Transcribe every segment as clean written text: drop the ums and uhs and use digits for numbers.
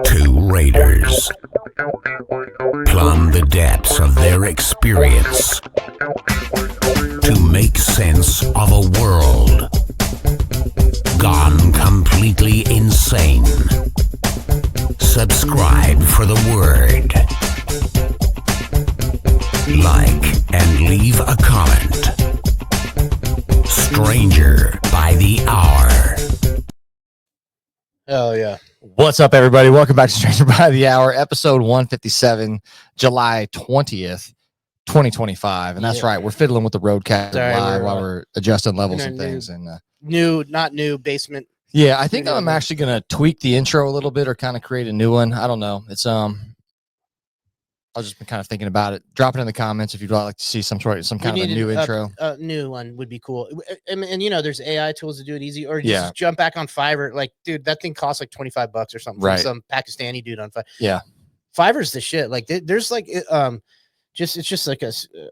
Two raiders plumb the depths of their experience to make sense of a world gone completely insane. Subscribe for the word. Like and leave a comment. Stranger by the hour. Hell yeah. What's up, everybody? Welcome back to Stranger by the Hour, episode 157, July 20th, 2025. And that's right, we're fiddling with the roadcaster live while we're adjusting levels and things. Not new basement. Yeah, I think I'm actually going to tweak the intro a little bit or kind of create a new one. I don't know. I've just been kind of thinking about it. Drop it in the comments if you'd like to see some kind of a new intro. A new one would be cool. And you know, there's AI tools to do it easy, or just jump back on Fiverr. Like, dude, that thing costs like $25 or something. Right. From some Pakistani dude on Fiverr. Yeah. Fiverr's the shit. Like, there's like, it's just like a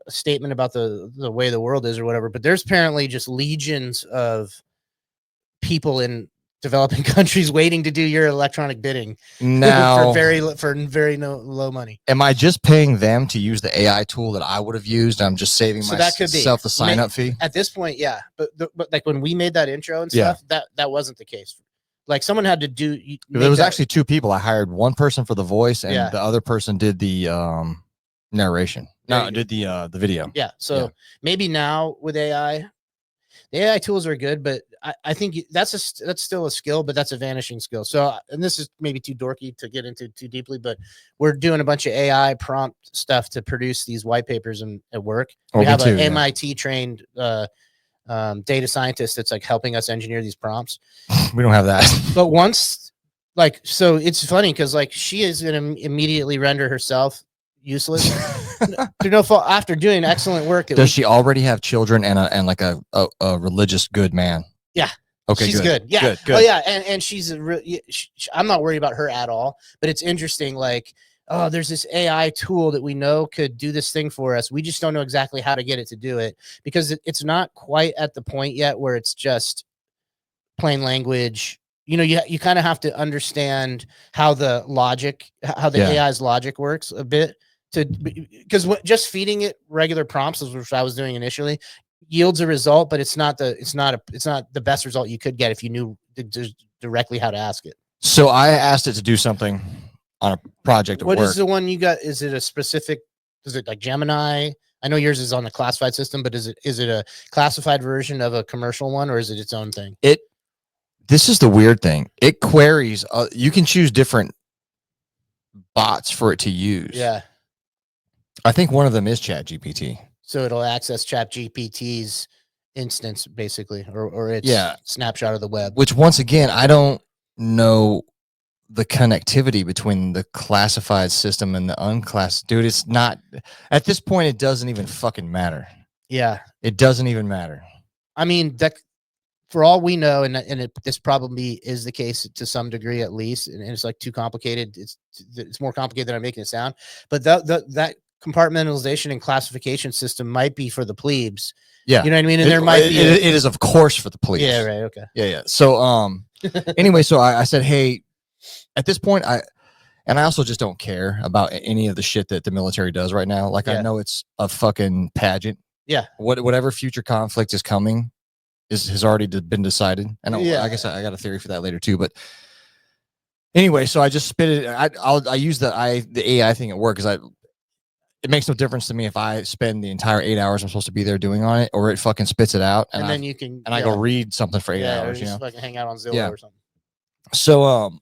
statement about the way the world is or whatever. But there's apparently just legions of people in developing countries waiting to do your electronic bidding now for very low money. Am I just paying them to use the AI tool that I would have used? I'm just saving myself the sign up fee at this point. Yeah. But like when we made that intro and stuff, that wasn't the case. Like someone had to do, there was actually two people. I hired one person for the voice and the other person did the narration. No, did the video. Yeah. So maybe now with AI, the AI tools are good, but I think that's still a skill, but that's a vanishing skill. So, and this is maybe too dorky to get into too deeply, but we're doing a bunch of AI prompt stuff to produce these white papers at work. We have an MIT trained data scientist that's like helping us engineer these prompts. We don't have that. But once, like, so it's funny because like she is going to immediately render herself useless. To no fault after doing excellent work. Does she already have children and like a religious good man? Yeah. Okay. She's good. Yeah. Good. Oh yeah. And she's I'm not worried about her at all, but it's interesting. Like, oh, there's this AI tool that we know could do this thing for us. We just don't know exactly how to get it to do it because it's not quite at the point yet where it's just plain language. You know, you kind of have to understand how the AI's logic works a bit because just feeding it regular prompts, which I was doing initially, yields a result, but it's not the best result you could get if you knew directly how to ask it. So I asked it to do something on a project at work. What is the one you got? Is it a specific? Is it like Gemini? I know yours is on the classified system, but is it a classified version of a commercial one, or is it its own thing? This is the weird thing. It queries. You can choose different bots for it to use. Yeah. I think one of them is ChatGPT. So it'll access ChatGPT's instance, basically, or its snapshot of the web. Which, once again, I don't know the connectivity between the classified system and the unclassified. Dude, it's not. At this point, it doesn't even fucking matter. Yeah. It doesn't even matter. I mean, for all we know, this probably is the case to some degree at least, and it's like too complicated. It's more complicated than I'm making it sound. But that compartmentalization and classification system might be for the plebes. Yeah. You know what I mean? And there might be it is of course for the plebes. Yeah, right. Okay. Yeah. So anyway, so I said, hey, at this point, I also just don't care about any of the shit that the military does right now. Like I know it's a fucking pageant. Yeah. Whatever future conflict is coming has already been decided. And I guess I got a theory for that later too. But anyway, so I just spit it. I use the AI thing at work because it makes no difference to me if I spend the entire 8 hours I'm supposed to be there doing on it, or it fucking spits it out, and then you can I go read something for 8 hours. Or just fucking hang out on Zillow or something. So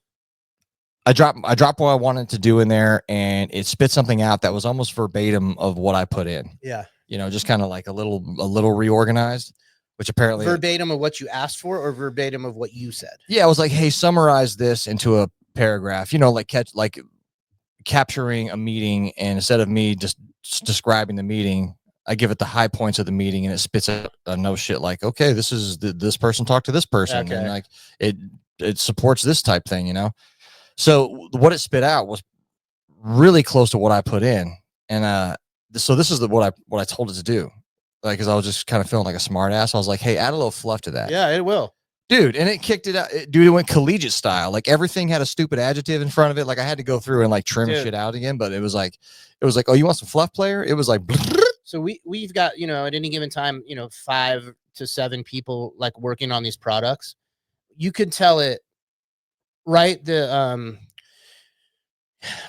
I dropped what I wanted to do in there, and it spit something out that was almost verbatim of what I put in. Yeah, you know, just kind of like a little reorganized, which apparently verbatim of what you asked for, or verbatim of what you said. Yeah, I was like, hey, summarize this into a paragraph. You know, like capturing a meeting, and instead of me just describing the meeting, I give it the high points of the meeting, and it spits out no shit like, okay, this is this person talked to this person, and like it supports this type thing, you know. So what it spit out was really close to what I put in, and so this is what I told it to do, like, because I was just kind of feeling like a smart ass. I was like, hey, add a little fluff to that. Yeah, it will. dude, and it kicked it out. Dude, it went collegiate style. Like everything had a stupid adjective in front of it. Like I had to go through and like trim shit out again. But it was like, oh, you want some fluff player? It was like. So we've got, you know, at any given time, you know, 5 to 7 people like working on these products. You could tell it, write the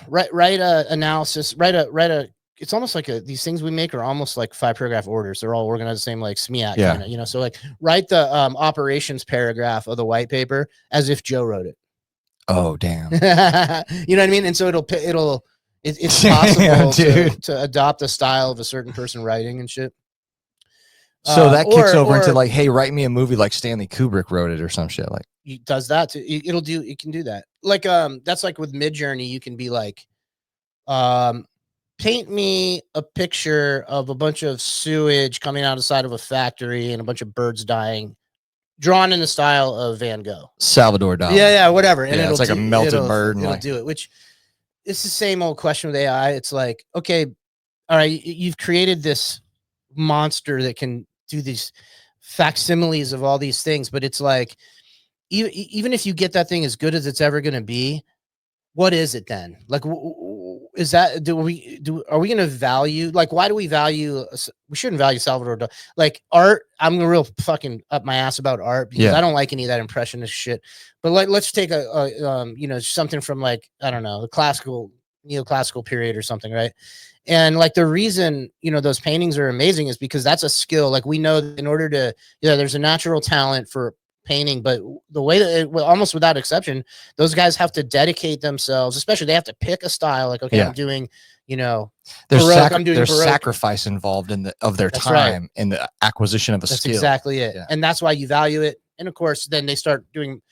write a analysis, write a it's almost like these things we make are almost like 5-paragraph orders. They're all organized the same, like SMEAC, Yeah. kinda, you know. So like write the operations paragraph of the white paper as if Joe wrote it. Oh damn. You know what I mean? And so it's possible to adopt the style of a certain person writing and shit. So that kicks over into like, hey, write me a movie like Stanley Kubrick wrote it or some shit. Like it does that too. It can do that. Like that's like with Midjourney, you can be like, paint me a picture of a bunch of sewage coming out of the side of a factory and a bunch of birds dying, drawn in the style of Van Gogh, Salvador Dali. Yeah, whatever. And it's like a melted bird. It'll do it. Which it's the same old question with AI. It's like, okay, all right, you've created this monster that can do these facsimiles of all these things, but it's like, even if you get that thing as good as it's ever going to be, what is it then? Like, is that, are we going to value, like, why do we value, we shouldn't value Salvador Dali. Like art, I'm real fucking up my ass about art because I don't like any of that impressionist shit. But like, let's take you know, something from like, I don't know, the neoclassical period or something, right? And like the reason, you know, those paintings are amazing is because that's a skill. Like we know that in order to, there's a natural talent for painting, but the way that almost without exception, those guys have to dedicate themselves, especially they have to pick a style. Like, okay, I'm doing, you know, there's sacrifice involved in their time in the acquisition of a skill. That's exactly it. And that's why you value it. And of course, then they start doing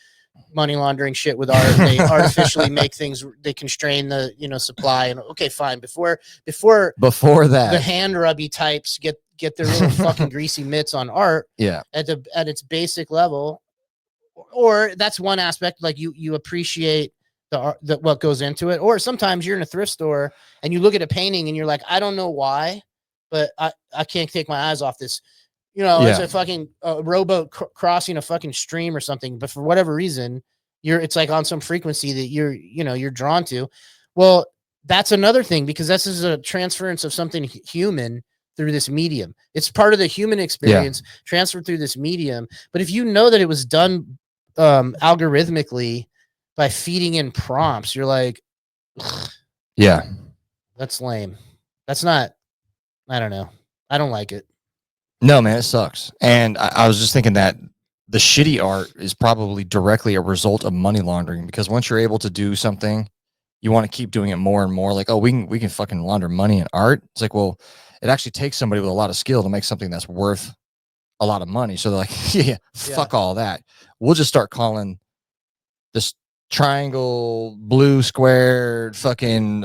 money laundering shit with art. They artificially make things, they constrain the, you know, supply. And okay, fine. Before that, the hand rubby types get their little fucking greasy mitts on art. Yeah. At its basic level. Or that's one aspect, like you appreciate the what goes into it. Or sometimes you're in a thrift store and you look at a painting and you're like, I don't know why, but I can't take my eyes off this. You know, it's a fucking rowboat crossing a fucking stream or something, but for whatever reason, it's like on some frequency that you're drawn to. Well, that's another thing, because this is a transference of something human through this medium. It's part of the human experience transferred through this medium. But if you know that it was done algorithmically by feeding in prompts, you're like, ugh, that's lame. That's not, I don't know. I don't like it. No, man, it sucks. And I was just thinking that the shitty art is probably directly a result of money laundering, because once you're able to do something, you want to keep doing it more and more. Like, oh, we can fucking launder money in art. It's like, well, it actually takes somebody with a lot of skill to make something that's worth a lot of money. So they're like, fuck all that. We'll just start calling this triangle, blue squared, fucking.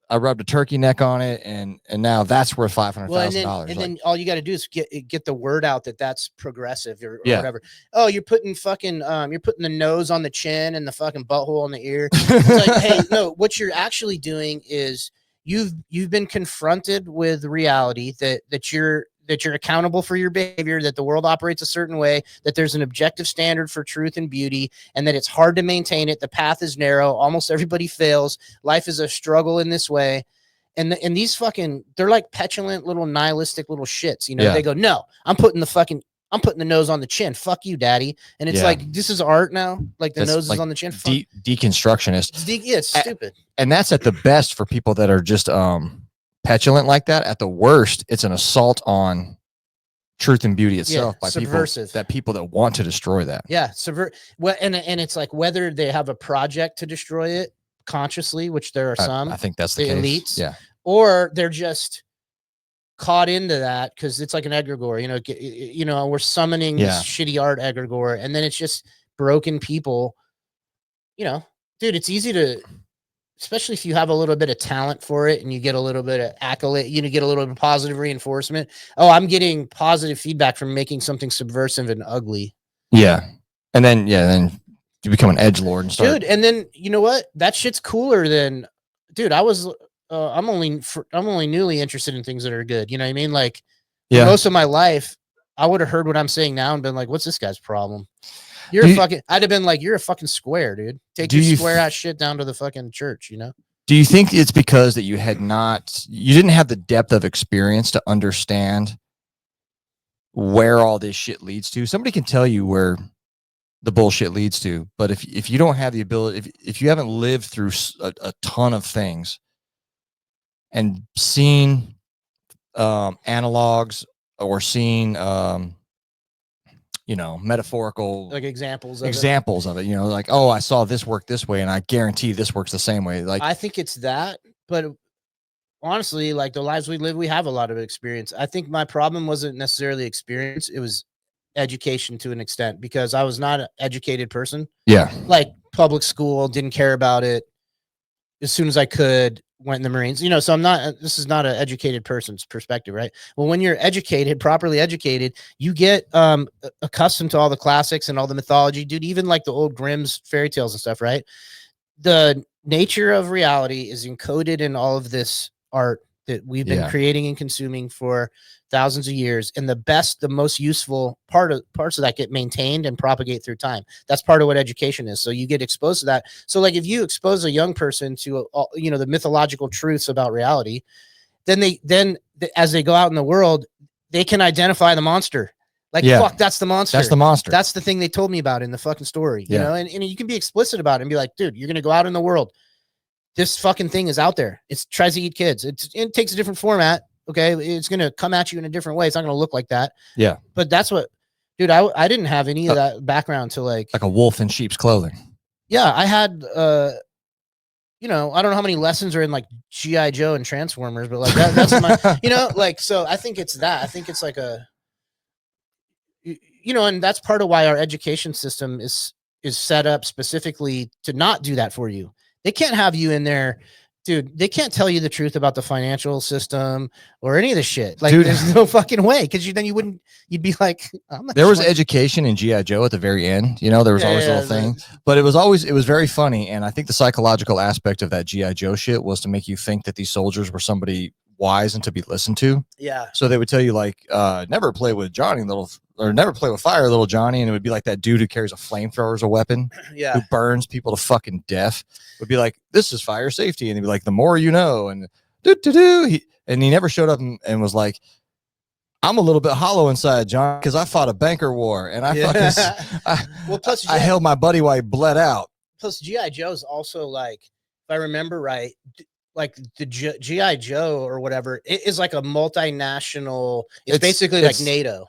I rubbed a turkey neck on it, and now that's worth $500,000. And then all you got to do is get the word out that that's progressive or whatever. Oh, you're putting the nose on the chin and the fucking butthole on the ear. It's like, hey, no, what you're actually doing is you've been confronted with reality that you're accountable for your behavior, that the world operates a certain way, that there's an objective standard for truth and beauty, and that it's hard to maintain it. The path is narrow. Almost everybody fails. Life is a struggle in this way. And these fucking, they're like petulant little nihilistic little shits. You know, they go, no, I'm putting the nose on the chin. Fuck you, daddy. And it's like, this is art now. Like the nose is on the chin. Deconstructionist. It's stupid. And that's at the best for people that are just, petulant like that. At the worst, it's an assault on truth and beauty itself by people that want to destroy that. Well, and it's like whether they have a project to destroy it consciously, which there are some. I think that's the case. Elites, yeah, or they're just caught into that because it's like an egregore. You know, we're summoning this shitty art egregore, and then it's just broken people. You know, dude, it's easy to. Especially if you have a little bit of talent for it and you get a little bit of accolade, you get a little bit of positive reinforcement. Oh, I'm getting positive feedback from making something subversive and ugly. Yeah. And then you become an edgelord and start. Dude, and then you know what? That shit's cooler than, dude, I'm only newly interested in things that are good. You know what I mean? Like most of my life, I would have heard what I'm saying now and been like, what's this guy's problem? I'd have been like, you're a fucking square, dude. Take your square ass shit down to the fucking church, you know? Do you think it's because that you didn't have the depth of experience to understand where all this shit leads to? Somebody can tell you where the bullshit leads to, but if you don't have the ability, if you haven't lived through a ton of things and seen analogs or seen metaphorical like examples of it, like, oh, I saw this work this way and I guarantee this works the same way. Like, I think it's that, but honestly, like the lives we live, we have a lot of experience. I think my problem wasn't necessarily experience, it was education to an extent, because I was not an educated person. Yeah. Like public school, didn't care about it. As soon as I could, went in the Marines, so this is not an educated person's perspective, right? Well, when you're educated, properly educated, you get accustomed to all the classics and all the mythology, dude, even like the old Grimm's fairy tales and stuff, right? The nature of reality is encoded in all of this art that we've been creating and consuming for thousands of years, and the most useful parts of that get maintained and propagate through time. That's part of what education is. So you get exposed to that. So like if you expose a young person to the mythological truths about reality, then as they go out in the world, they can identify the monster. Like, fuck, that's the monster. That's the monster. That's the thing they told me about in the fucking story. You know, and you can be explicit about it and be like, dude, you're gonna go out in the world. This fucking thing is out there. It tries to eat kids. It takes a different format. Okay. It's going to come at you in a different way. It's not going to look like that. Yeah. But that's what, dude, I didn't have any of that background to like a wolf in sheep's clothing. Yeah. I had, I don't know how many lessons are in like G.I. Joe and Transformers, but like that's my, so I think it's that. I think it's like and that's part of why our education system is set up specifically to not do that for you. They can't have you in there, dude. They can't tell you the truth about the financial system or any of this shit. Like, dude, there's no fucking way. Because you'd be like, there was education in G.I. Joe at the very end. There was always a little thing, but it was very funny. And I think the psychological aspect of that G.I. Joe shit was to make you think that these soldiers were somebody wise and to be listened to. Yeah. So they would tell you like, never play with Johnny, never play with fire, little Johnny. And it would be like that dude who carries a flamethrower as a weapon, who burns people to fucking death, would be like, this is fire safety. And he'd be like, the more you know. And he never showed up and was like, I'm a little bit hollow inside, John, because I fought a banker war and I held my buddy while he bled out. Plus G.I. Joe's also like, if I remember right, like the G.I. Joe or whatever, it is like a multinational. It's basically like NATO.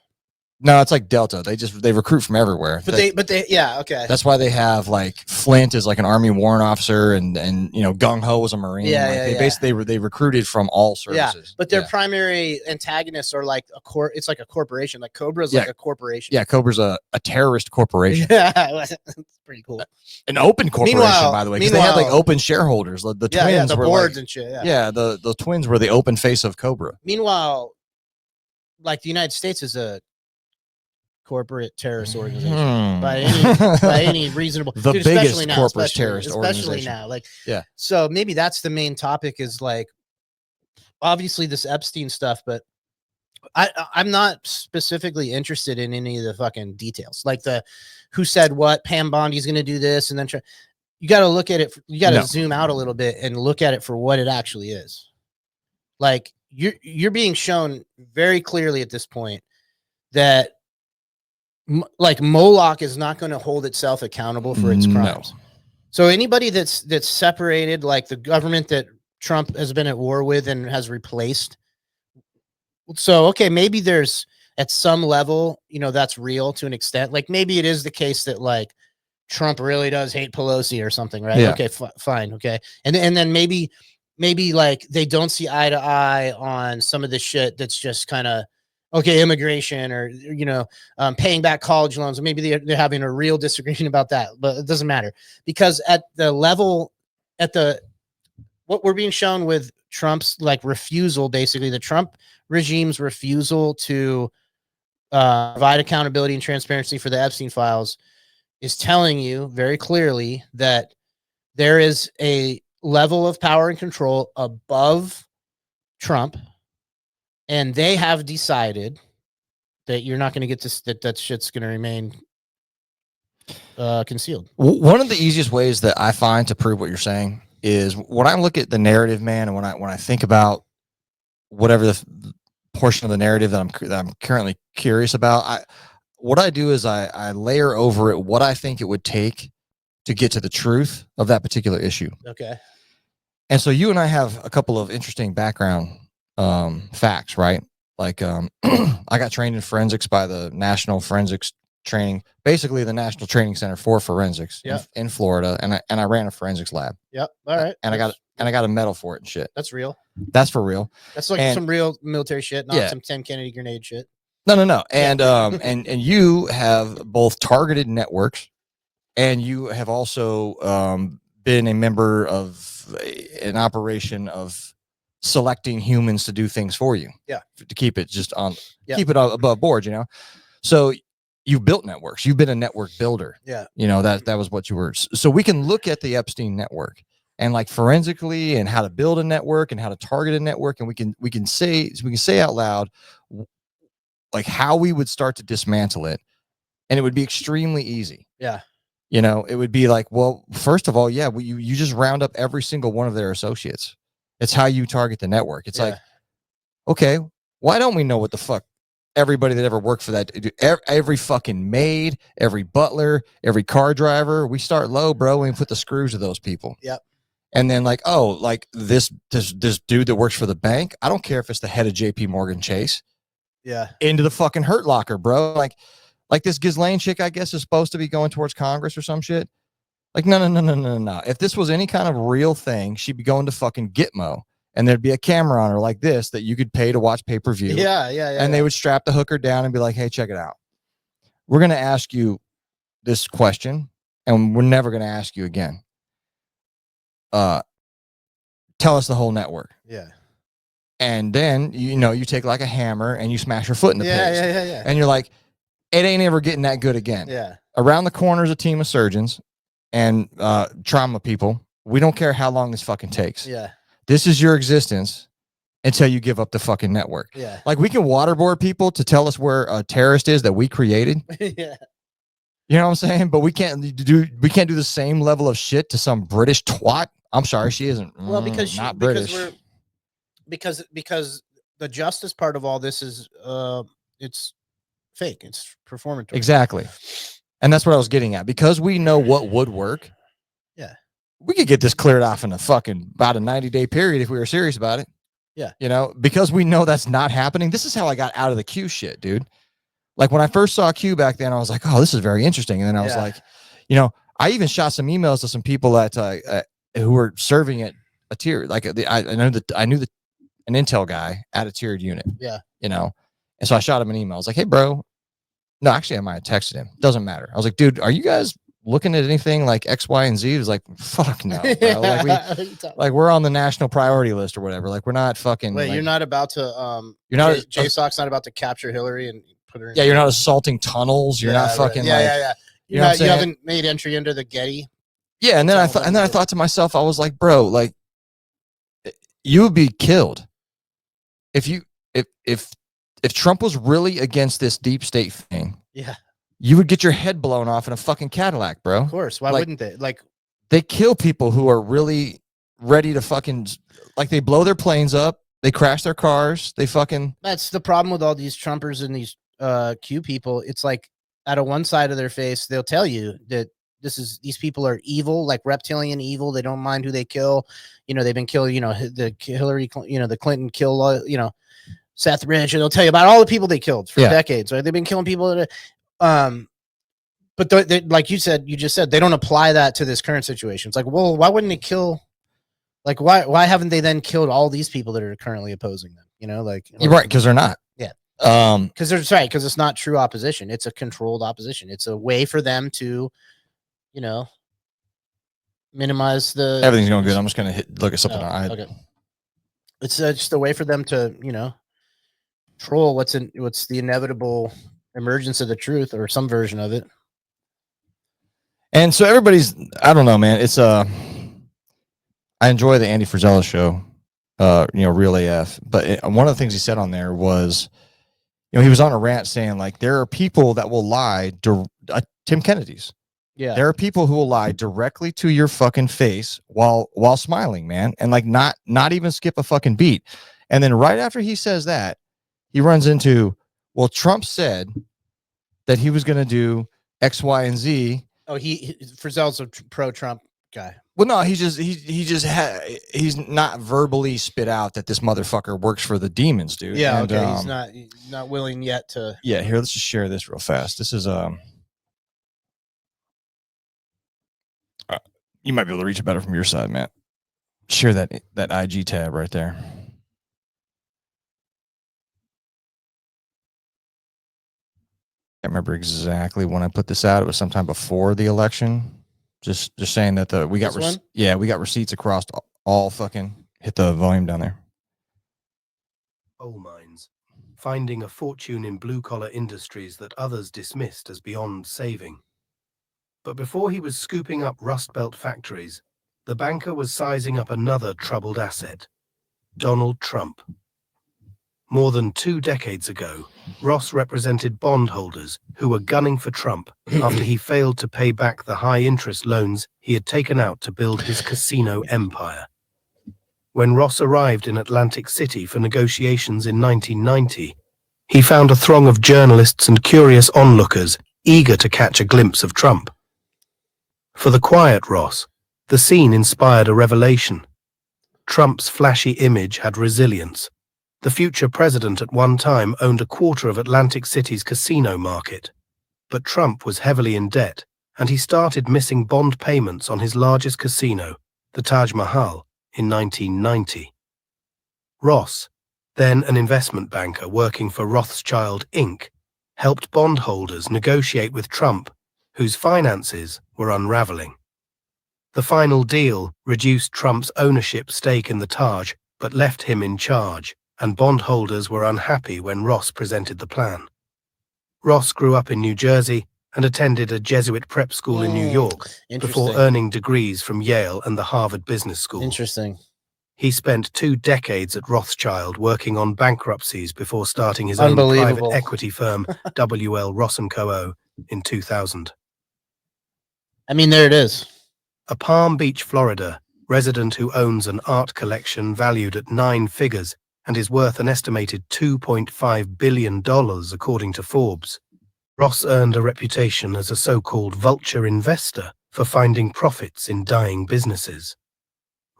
No, it's like Delta. They recruit from everywhere. But they yeah, okay. That's why they have like Flint is like an Army warrant officer and Gung Ho was a Marine. They recruited from all services. Yeah, but their primary antagonists are like it's like a corporation. Like Cobra's like a corporation. Yeah, Cobra's a terrorist corporation. Yeah, that's pretty cool. An open corporation, by the way, because they had like open shareholders. The twins the were boards like, and shit. Yeah, the twins were the open face of Cobra. Meanwhile, like the United States is a corporate terrorist organization by any reasonable, biggest corporate terrorist especially organization now. Like, so maybe that's the main topic is like obviously this Epstein stuff, but I'm not specifically interested in any of the fucking details, like the who said what, Pam Bondi's going to do this, and then you got to look at it. You got to zoom out a little bit and look at it for what it actually is. Like you're being shown very clearly at this point that like Moloch is not going to hold itself accountable for its crimes. So anybody that's separated, like the government that Trump has been at war with and has replaced. So, okay, maybe there's at some level, that's real to an extent. Like maybe it is the case that like Trump really does hate Pelosi or something, right? Yeah. Okay, fine. Okay. And then maybe like they don't see eye to eye on some of the shit that's just kind of, okay, immigration or, paying back college loans. Or maybe they're having a real disagreement about that, but it doesn't matter because at the level, what we're being shown with Trump's like refusal, basically the Trump regime's refusal to provide accountability and transparency for the Epstein files is telling you very clearly that there is a level of power and control above Trump. And they have decided that you're not going to get this, that shit's going to remain concealed. One of the easiest ways that I find to prove what you're saying is when I look at the narrative, man, and when I think about whatever the portion of the narrative that I'm currently curious about, what I do is I layer over it what I think it would take to get to the truth of that particular issue. Okay. And so you and I have a couple of interesting background facts, right? Like I got trained in forensics by the National Forensics Training, basically the National Training Center for Forensics in Florida, and I ran a forensics lab. Yep. All right. And I got a medal for it and shit. That's real. That's for real. That's like some real military shit, not some Tim Kennedy grenade shit. No. And and you have both targeted networks, and you have also been a member of an operation of selecting humans to do things for you. Yeah. To keep it just on, keep it above board, you know? So you've built networks. You've been a network builder. Yeah. You know, that was what you were. So we can look at the Epstein network and like forensically and how to build a network and how to target a network. And we can say out loud, like how we would start to dismantle it. And it would be extremely easy. Yeah. You know, it would be like, well, first of all, you just round up every single one of their associates. It's how you target the network. It's like, okay, why don't we know what the fuck everybody that ever worked for that, every fucking maid, every butler, every car driver, we start low, bro, and we put the screws to those people. Yep. And then like, oh, like this dude that works for the bank, I don't care if it's the head of JP Morgan Chase. Yeah. Into the fucking hurt locker, bro. Like this Ghislaine chick, I guess, is supposed to be going towards Congress or some shit. Like, no. If this was any kind of real thing, she'd be going to fucking Gitmo, and there'd be a camera on her like this that you could pay to watch pay-per-view. Yeah. And they would strap the hooker down and be like, hey, check it out. We're going to ask you this question, and we're never going to ask you again. Tell us the whole network. Yeah. And then, you take like a hammer and you smash her foot in the face. Yeah. And you're like, it ain't ever getting that good again. Yeah. Around the corner is a team of surgeons and trauma people. We don't care how long this fucking takes. Yeah. This is your existence until you give up the fucking network. Yeah. Like we can waterboard people to tell us where a terrorist is that we created. Yeah. You know what I'm saying? But we can't do the same level of shit to some British twat. I'm sorry, she isn't. Well, because not British. Because the justice part of all this is it's fake. It's performative. Exactly. And that's what I was getting at. Because we know what would work. Yeah. We could get this cleared off in about a 90-day period if we were serious about it. Yeah. Because we know that's not happening. This is how I got out of the Q shit, dude. Like when I first saw Q back then, I was like, oh, this is very interesting. And then I was like, I even shot some emails to some people that who were serving at a tier. Like I knew an intel guy at a tiered unit. Yeah. And so I shot him an email. I was like, hey, bro. No, actually, I might have texted him. Doesn't matter. I was like, dude, are you guys looking at anything like X, Y, and Z? He was like, fuck no. Bro. Like we're on the national priority list or whatever. Like we're not fucking. Wait, you're not about to. You're not. JSOC's not about to capture Hillary and put her in. Yeah, you're not assaulting tunnels. You're not fucking. Yeah. You haven't made entry into the Getty. Yeah, and then I thought to myself, I was like, bro, like you would be killed if Trump was really against this deep state thing. Yeah. You would get your head blown off in a fucking Cadillac, bro. Of course. Why wouldn't they? Like they kill people who are really ready to fucking like they blow their planes up, they crash their cars, they fucking. That's the problem with all these Trumpers and these Q people. It's like out of one side of their face, they'll tell you that these people are evil, like reptilian evil. They don't mind who they kill. They've been killing, the Hillary, the Clinton kill, Seth Rich, and they'll tell you about all the people they killed for decades. Right? They've been killing people. But like you just said, they don't apply that to this current situation. It's like, well, why wouldn't they kill? Like, why haven't they then killed all these people that are currently opposing them? You're right, because they're not. Yeah. Because it's not true opposition. It's a controlled opposition. It's a way for them to, minimize the. Everything's going good. I'm just gonna look at something. Okay. It's just a way for them to, control what's the inevitable emergence of the truth or some version of it. And so I don't know, man. It's I enjoy the Andy Frisella show, Real AF. But one of the things he said on there was, he was on a rant saying like there are people that will lie. Tim Kennedy's. Yeah. There are people who will lie directly to your fucking face while smiling, man, and like not even skip a fucking beat. And then right after he says that, he runs into, well, Trump said that he was going to do X, Y, and Z. Oh, Frizzell's a pro-Trump guy. Well, no, he's not verbally spit out that this motherfucker works for the demons, dude. Yeah, and, okay. He's not willing yet to. Yeah, here, let's just share this real fast. This is you might be able to reach it better from your side, Matt. Share that IG tab right there. I remember exactly when I put this out. It was sometime before the election. Just saying that we got receipts across all fucking. Hit the volume down there. Coal mines, finding a fortune in blue-collar industries that others dismissed as beyond saving. But before he was scooping up Rust Belt factories, the banker was sizing up another troubled asset, Donald Trump. More than 2 decades ago, Ross represented bondholders who were gunning for Trump after he failed to pay back the high-interest loans he had taken out to build his casino empire. When Ross arrived in Atlantic City for negotiations in 1990, he found a throng of journalists and curious onlookers eager to catch a glimpse of Trump. For the quiet Ross, the scene inspired a revelation. Trump's flashy image had resilience. The future president at one time owned a quarter of Atlantic City's casino market. But Trump was heavily in debt, and he started missing bond payments on his largest casino, the Taj Mahal, in 1990. Ross, then an investment banker working for Rothschild Inc., helped bondholders negotiate with Trump, whose finances were unraveling. The final deal reduced Trump's ownership stake in the Taj, but left him in charge, and bondholders were unhappy when Ross presented the plan. Ross grew up in New Jersey and attended a Jesuit prep school in New York before earning degrees from Yale and the Harvard Business School. Interesting. He spent 2 decades at Rothschild working on bankruptcies before starting his own private equity firm, WL Ross & Co. in 2000. I mean, there it is. A Palm Beach, Florida resident who owns an art collection valued at 9 figures and is worth an estimated $2.5 billion according to Forbes. Ross earned a reputation as a so-called vulture investor for finding profits in dying businesses.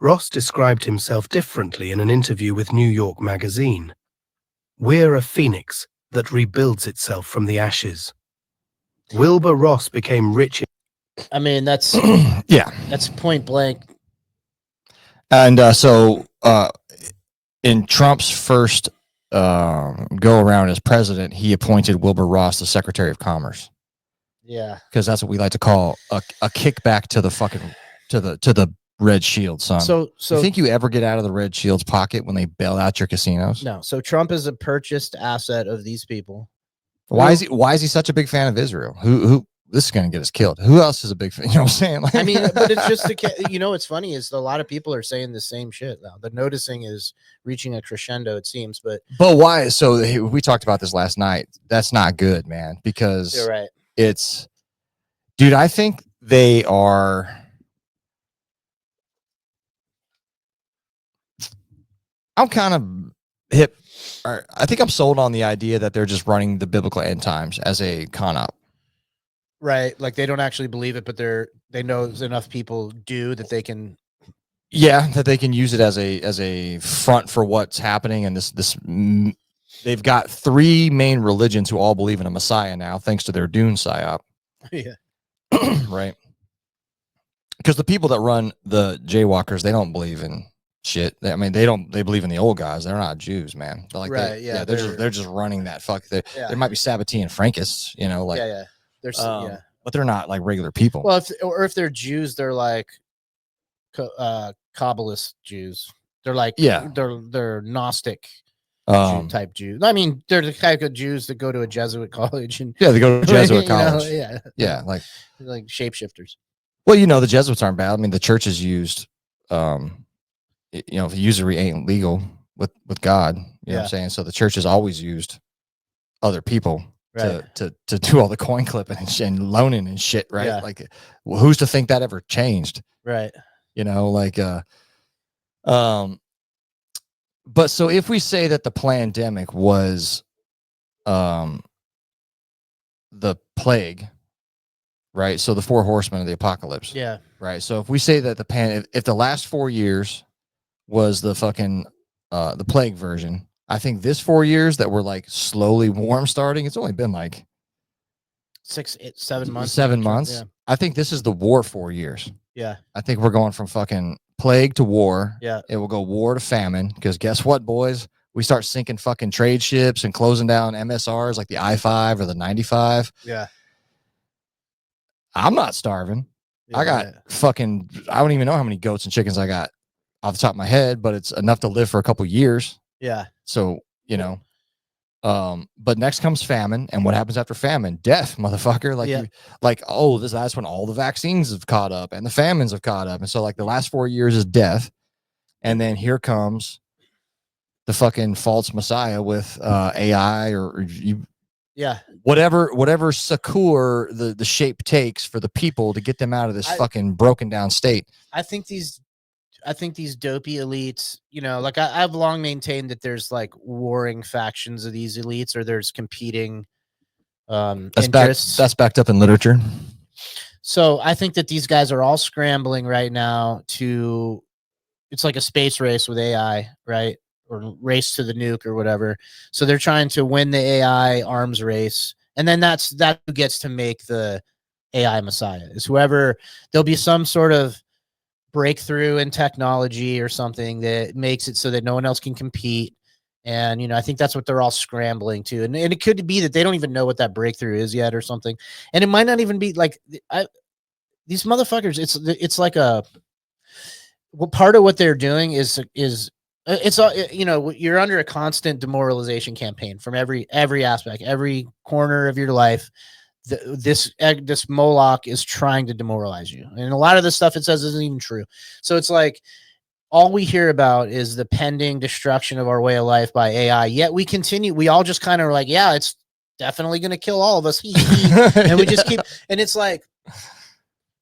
Ross described himself differently in an interview with New York Magazine. "We're a phoenix that rebuilds itself from the ashes." Wilbur Ross became rich. I mean, that's Yeah, that's point blank. and so in Trump's first go around as president, he appointed Wilbur Ross the Secretary of Commerce. Yeah, because that's what we like to call a kickback to the fucking to the Red Shield, son. So you think you ever get out of the Red Shield's pocket when they bail out your casinos? No. So Trump is a purchased asset of these people. Why is he such a big fan of Israel? Who this is going to get us killed? Who else is a big fan? You know what I'm saying? Like, I mean, but it's just what's funny is a lot of people are saying the same shit now. The noticing is reaching a crescendo, it seems. But why? So we talked about this last night. That's not good, man. Because you're right. It's, dude. I think they are. I'm kind of hip. I think I'm sold on the idea that they're just running the biblical end times as a con op. Right. Like they don't actually believe it, but they know enough people do that they can. Yeah, that they can use it as a front for what's happening. And they've got 3 main religions who all believe in a Messiah now, thanks to their Dune psyop. Yeah. Right. Because the people that run the jaywalkers, they don't believe in shit. I mean, they believe in the old guys. They're not Jews, man. They're like, right. they're just running that fuck. There might be Sabbatean Frankists, like, There's but they're not like regular people. Well, if they're Jews, they're like Kabbalist Jews. They're like they're Gnostic type Jews. I mean, they're the type of Jews that go to a Jesuit college and they go to Jesuit college. Like shapeshifters. Well, the Jesuits aren't bad. I mean, the church is used. Usury ain't legal with God. You know what I'm saying? So the church has always used other people Right. to do all the coin clipping and loaning and shit, right? Yeah. Like, well, who's to think that ever changed? Right. You know, like, but so if we say that the pandemic was, the plague, right? So the four horsemen of the apocalypse, Yeah. right? So if we say that if the last 4 years was the fucking, the plague version, I think this 4 years that we're like slowly warm starting, it's only been like 6, 8, 7 months. 7 months. Yeah. I think this is the war 4 years. Yeah. I think we're going from fucking plague to war. Yeah. It will go war to famine because guess what, boys? We start sinking fucking trade ships and closing down MSRs like the I-5 or the 95. Yeah. I'm not starving. Yeah, I got right. fucking, I don't even know how many goats and chickens I got off the top of my head, but it's enough to live for a couple years. Yeah. So, you know, but next comes famine, and what happens after famine? Death, motherfucker. Like, Yeah. that's when all the vaccines have caught up and the famines have caught up. And so like the last 4 years is death. And then here comes the fucking false messiah with AI or you, Yeah. whatever succor the shape takes for the people to get them out of this fucking broken down state. I think these dopey elites, you know, like I've long maintained that there's like warring factions of these elites, or there's competing interests. That's backed up in literature. So I think that these guys are all scrambling right now it's like a space race with AI, right? Or race to the nuke or whatever. So they're trying to win the AI arms race. And then that who gets to make the AI messiah is whoever. There'll be some sort of breakthrough in technology or something that makes it so that no one else can compete. And, you know, I think that's what they're all scrambling to. And it could be that they don't even know what that breakthrough is yet or something. And it might not even be like these motherfuckers. It's like part of what they're doing is it's you know, you're under a constant demoralization campaign from every aspect, every corner of your life. This Moloch is trying to demoralize you, and a lot of the stuff it says isn't even true. So it's like all we hear about is the pending destruction of our way of life by AI. Yet we continue. We all just kind of like, yeah, it's definitely going to kill all of us, and we just keep. And it's like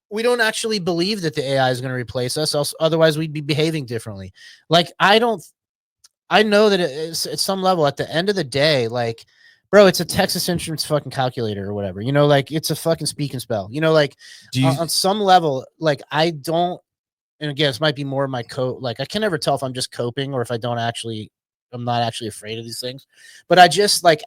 we don't actually believe that the AI is going to replace us. Else, otherwise, we'd be behaving differently. Like I know that it's at some level at the end of the day, like, bro, it's a Texas Instruments fucking calculator or whatever, you know, like it's a fucking speak and spell, you know, like on some level, like I don't, and again, this might be more of my like I can never tell if I'm just coping or if I'm not actually afraid of these things, but I just like,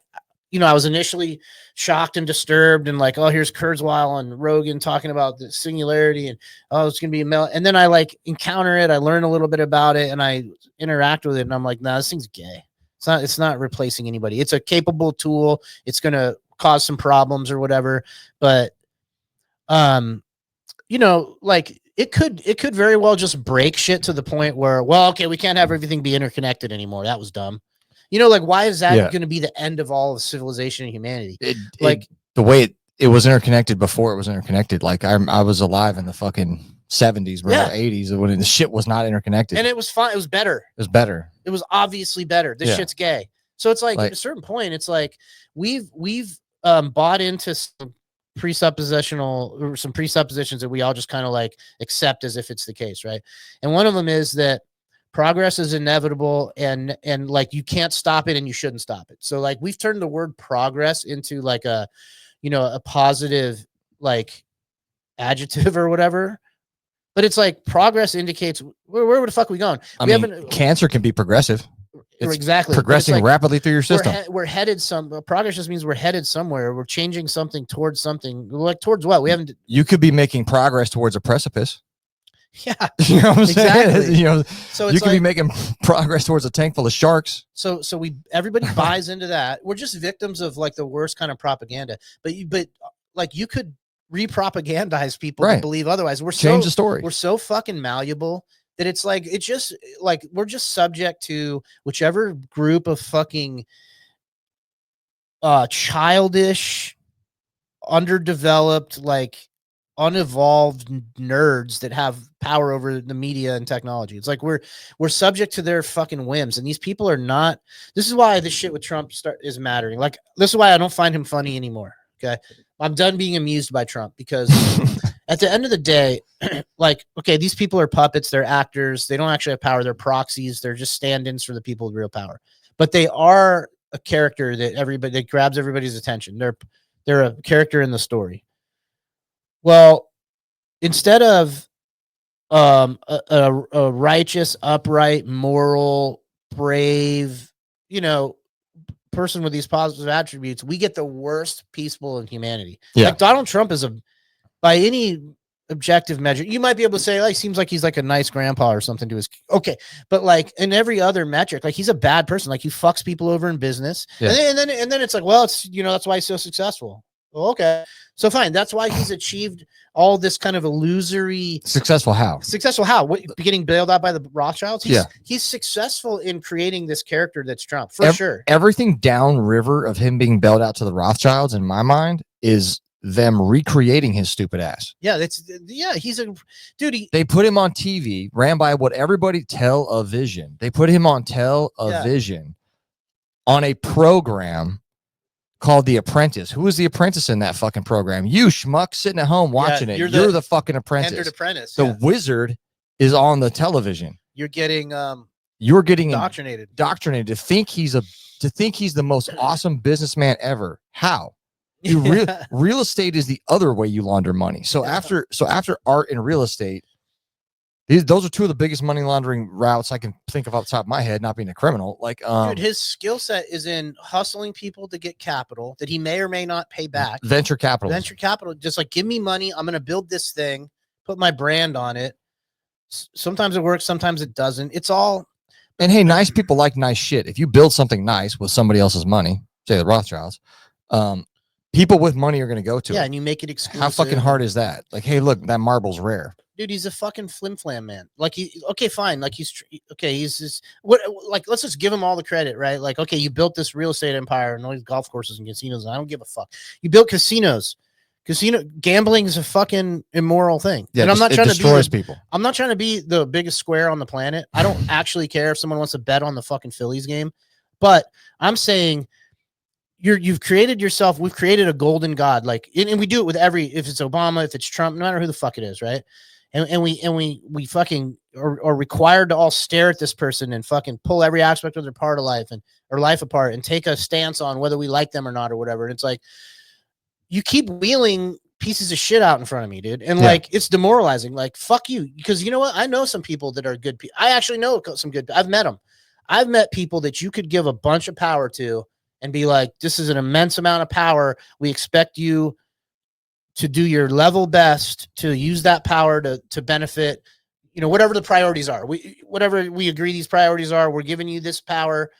you know, I was initially shocked and disturbed and like, oh, here's Kurzweil and Rogan talking about the singularity and oh, it's gonna be a melt. And then I like encounter it, I learn a little bit about it, and I interact with it, and I'm like, nah, this thing's gay. It's not replacing anybody. It's a capable tool. It's gonna cause some problems or whatever, but you know, like it could very well just break shit to the point where, well, okay, we can't have everything be interconnected anymore. That was dumb. You know, like why is that going to be the end of all of civilization and humanity? The way it was interconnected before it was interconnected. Like I was alive in the fucking 70s, bro, 80s when the shit was not interconnected. And it was fine. It was better. It was obviously better. This shit's gay. So it's like at a certain point, it's like we've bought into some presuppositions that we all just kind of like accept as if it's the case, right? And one of them is that progress is inevitable and like you can't stop it and you shouldn't stop it. So like we've turned the word progress into like a, you know, a positive like adjective or whatever. But it's like progress indicates where the fuck are we going? Cancer can be progressive. It's exactly progressing like rapidly through your system. We're headed progress just means we're headed somewhere. We're changing something towards something. Like towards what? You could be making progress towards a precipice. Yeah, you know what I'm exactly. saying? You know, so you could be making progress towards a tank full of sharks. So everybody buys into that. We're just victims of like the worst kind of propaganda. But like you could re-propagandize people to believe otherwise. Change the story. We're so fucking malleable that it's like we're just subject to whichever group of fucking childish, underdeveloped, like unevolved nerds that have power over the media and technology. It's like we're subject to their fucking whims, and these people are not. This is why this shit with Trump is mattering. Like, this is why I don't find him funny anymore. Okay, I'm done being amused by Trump, because at the end of the day, like, okay, these people are puppets, they're actors, they don't actually have power, they're proxies, they're just stand-ins for the people with real power. But they are a character that grabs everybody's attention. They're a character in the story. Well, instead of a righteous, upright, moral, brave, person with these positive attributes, we get the worst people in humanity. Yeah. Like Donald Trump is by any objective measure, you might be able to say, like, seems like he's like a nice grandpa or something to his. Okay, but like in every other metric, like he's a bad person. Like he fucks people over in business, Yeah. and then it's like, well, it's that's why he's so successful. Well, okay, so fine. That's why he's achieved all this kind of illusory Successful how? What, getting bailed out by the Rothschilds? He's successful in creating this character that's Trump for sure. Everything downriver of him being bailed out to the Rothschilds, in my mind, is them recreating his stupid ass. Yeah, he's a dude. They put him on TV, ran by what everybody television. They put him on television on a program called The Apprentice. Who was the apprentice in that fucking program? You schmuck sitting at home watching it. You're the fucking apprentice. The wizard is on the television. You're getting indoctrinated to think he's the most awesome businessman ever. How? Real estate is the other way you launder money. So after art and real estate, those are two of the biggest money laundering routes I can think of off the top of my head, not being a criminal. Like, dude, his skill set is in hustling people to get capital that he may or may not pay back. Venture capital, just like, give me money, I'm going to build this thing, put my brand on it. Sometimes it works, sometimes it doesn't. It's all. And hey, nice people like nice shit. If you build something nice with somebody else's money, say the Rothschilds, people with money are going to go to it. And you make it exclusive. How fucking hard is that? Like, hey, look, that marble's rare. Dude, he's a fucking flim-flam man. Like, fine. Like, he's just what? Like, let's just give him all the credit, right? Like, okay, you built this real estate empire and all these golf courses and casinos, and I don't give a fuck. You built casinos. Gambling is a fucking immoral thing. Yeah, and I'm not trying to destroys people. I'm not trying to be the biggest square on the planet. I don't actually care if someone wants to bet on the fucking Phillies game, but I'm saying you've created yourself. We've created a golden god, like, and we do it with if it's Obama, if it's Trump, no matter who the fuck it is, right? And we fucking are required to all stare at this person and fucking pull every aspect of their part of life or life apart and take a stance on whether we like them or not or whatever. And it's like, you keep wheeling pieces of shit out in front of me, dude. And like, it's demoralizing. Like, fuck you. Because you know what? I know some people that are good people. I actually know some good. I've met them. I've met people that you could give a bunch of power to and be like, this is an immense amount of power. We expect you to do your level best to use that power to benefit, whatever the priorities are. Whatever we agree these priorities are, we're giving you this power.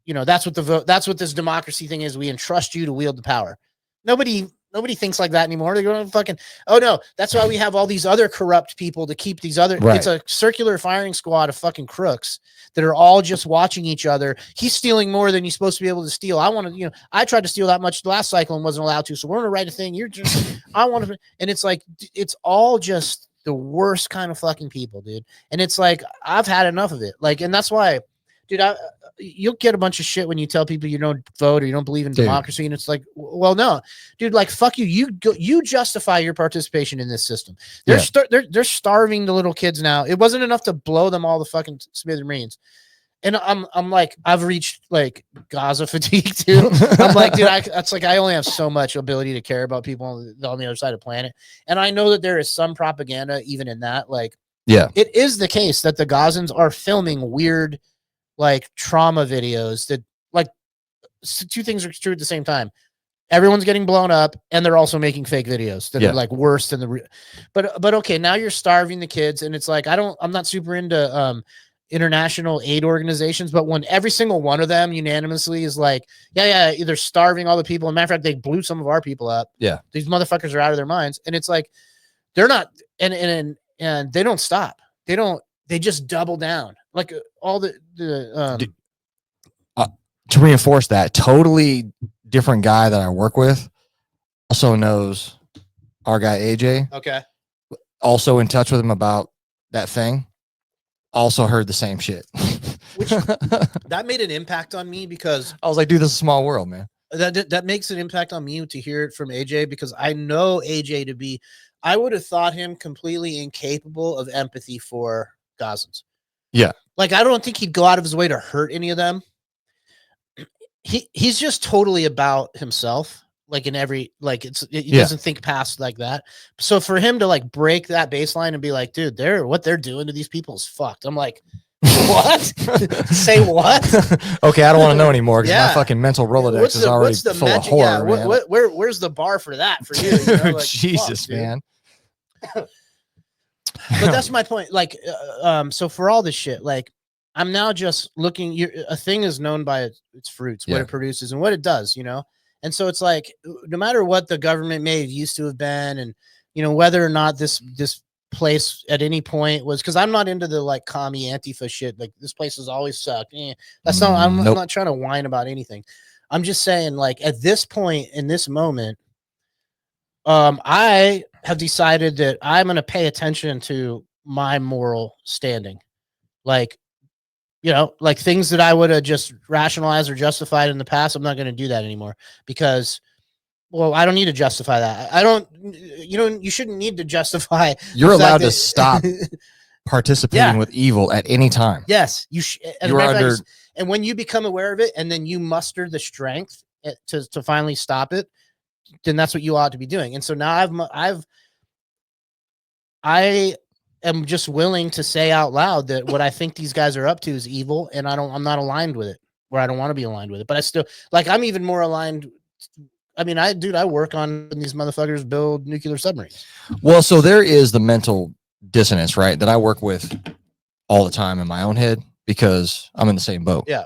That's what this democracy thing is. We entrust you to wield the power. Nobody thinks like that anymore. They're going to fucking, oh no, that's why we have all these other corrupt people to keep these other, It's a circular firing squad of fucking crooks that are all just watching each other. He's stealing more than he's supposed to be able to steal. I want to, I tried to steal that much the last cycle and wasn't allowed to. So we're going to write a thing. I want to, and it's like, it's all just the worst kind of fucking people, dude. And it's like, I've had enough of it. Like, and that's why, dude, you'll get a bunch of shit when you tell people you don't vote or you don't believe in democracy. And it's like, well, no, dude, like, fuck you. You justify your participation in this system. They're starving the little kids now. It wasn't enough to blow them all the fucking smithereens. And I'm like, I've reached like Gaza fatigue too. I'm like, dude, I only have so much ability to care about people on the other side of the planet. And I know that there is some propaganda even in that. Like, it is the case that the Gazans are filming weird, like, trauma videos that, like, two things are true at the same time. Everyone's getting blown up and they're also making fake videos that are like worse than but okay, now you're starving the kids. And it's like, I'm not super into international aid organizations, but when every single one of them unanimously is like, they're starving all the people. As a matter of fact, they blew some of our people up. These motherfuckers are out of their minds. And it's like, they're not, and they don't stop. They just double down. Like, all to reinforce that, totally different guy that I work with also knows our guy AJ, Okay. also in touch with him about that thing, also heard the same shit. Which that made an impact on me because I was like, dude, this is a small world, man. that makes an impact on me to hear it from AJ, because I know AJ to be, I would have thought him completely incapable of empathy for Gazans. Yeah. Like, I don't think he'd go out of his way to hurt any of them. He's just totally about himself. Like in every, like he doesn't think past like that. So for him to like break that baseline and be like, dude, what they're doing to these people is fucked. I'm like, what? Say what? Okay, I don't want to know anymore because Yeah. my fucking mental Rolodex is already full of horror, man. Where's the bar for that for you? You know, like, Jesus, fuck, man. But that's my point. Like, so for all this shit, like, I'm now just looking. A thing is known by its fruits, what it produces and what it does, you know. And so it's like, no matter what the government may have used to have been, and you know whether or not this place at any point was, because I'm not into the like commie Antifa shit. Like, this place has always sucked. That's not. I'm not trying to whine about anything. I'm just saying, like, at this point in this moment, I have decided that I'm going to pay attention to my moral standing. Like, you know, like things that I would have just rationalized or justified in the past, I'm not going to do that anymore, because, well, I don't need to justify that. I don't, you shouldn't need to justify. You're allowed to stop participating with evil at any time. Yes. You're under, and when you become aware of it and then you muster the strength to finally stop it, then that's what you ought to be doing. And so now I am just willing to say out loud that what I think these guys are up to is evil, and I'm not aligned with it, or I don't want to be aligned with it. But I still, like, I'm even more aligned. I mean, I work on these motherfuckers build nuclear submarines. Well, so there is the mental dissonance, right, that I work with all the time in my own head because I'm in the same boat. Yeah.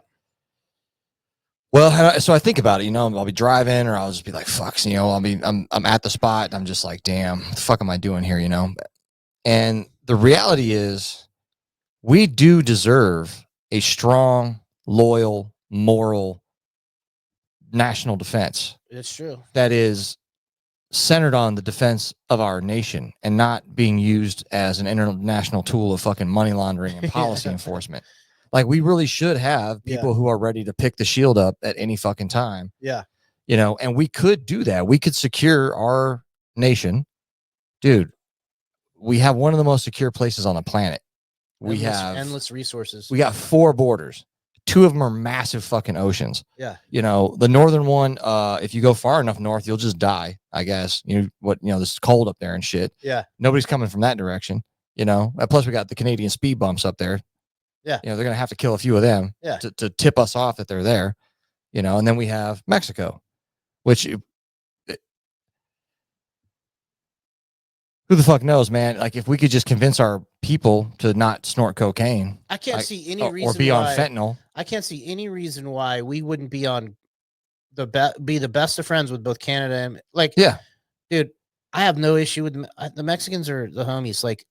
Well, so I think about it, you know, I'll be driving, or I'll just be like, fuck, you know, I'm at the spot, and I'm just like, damn, what the fuck am I doing here, you know? And the reality is, we do deserve a strong, loyal, moral national defense. It's true. That is centered on the defense of our nation and not being used as an international tool of fucking money laundering and policy enforcement. Like, we really should have people who are ready to pick the shield up at any fucking time. Yeah. You know, and we could do that. We could secure our nation. Dude, we have one of the most secure places on the planet. We have endless resources. We got 4 borders. 2 of them are massive fucking oceans. Yeah. You know, the northern one, if you go far enough north, you'll just die, I guess. This cold up there and shit. Yeah. Nobody's coming from that direction, you know. Plus, we got the Canadian speed bumps up there. Yeah. You know, they're going to have to kill a few of them to tip us off that they're there, you know. And then we have Mexico, which, who the fuck knows, man? Like, if we could just convince our people to not snort cocaine, I can't see any reason or be on fentanyl. I can't see any reason why we wouldn't be on be the best of friends with both Canada and, like, dude, I have no issue with the Mexicans or the homies. Like,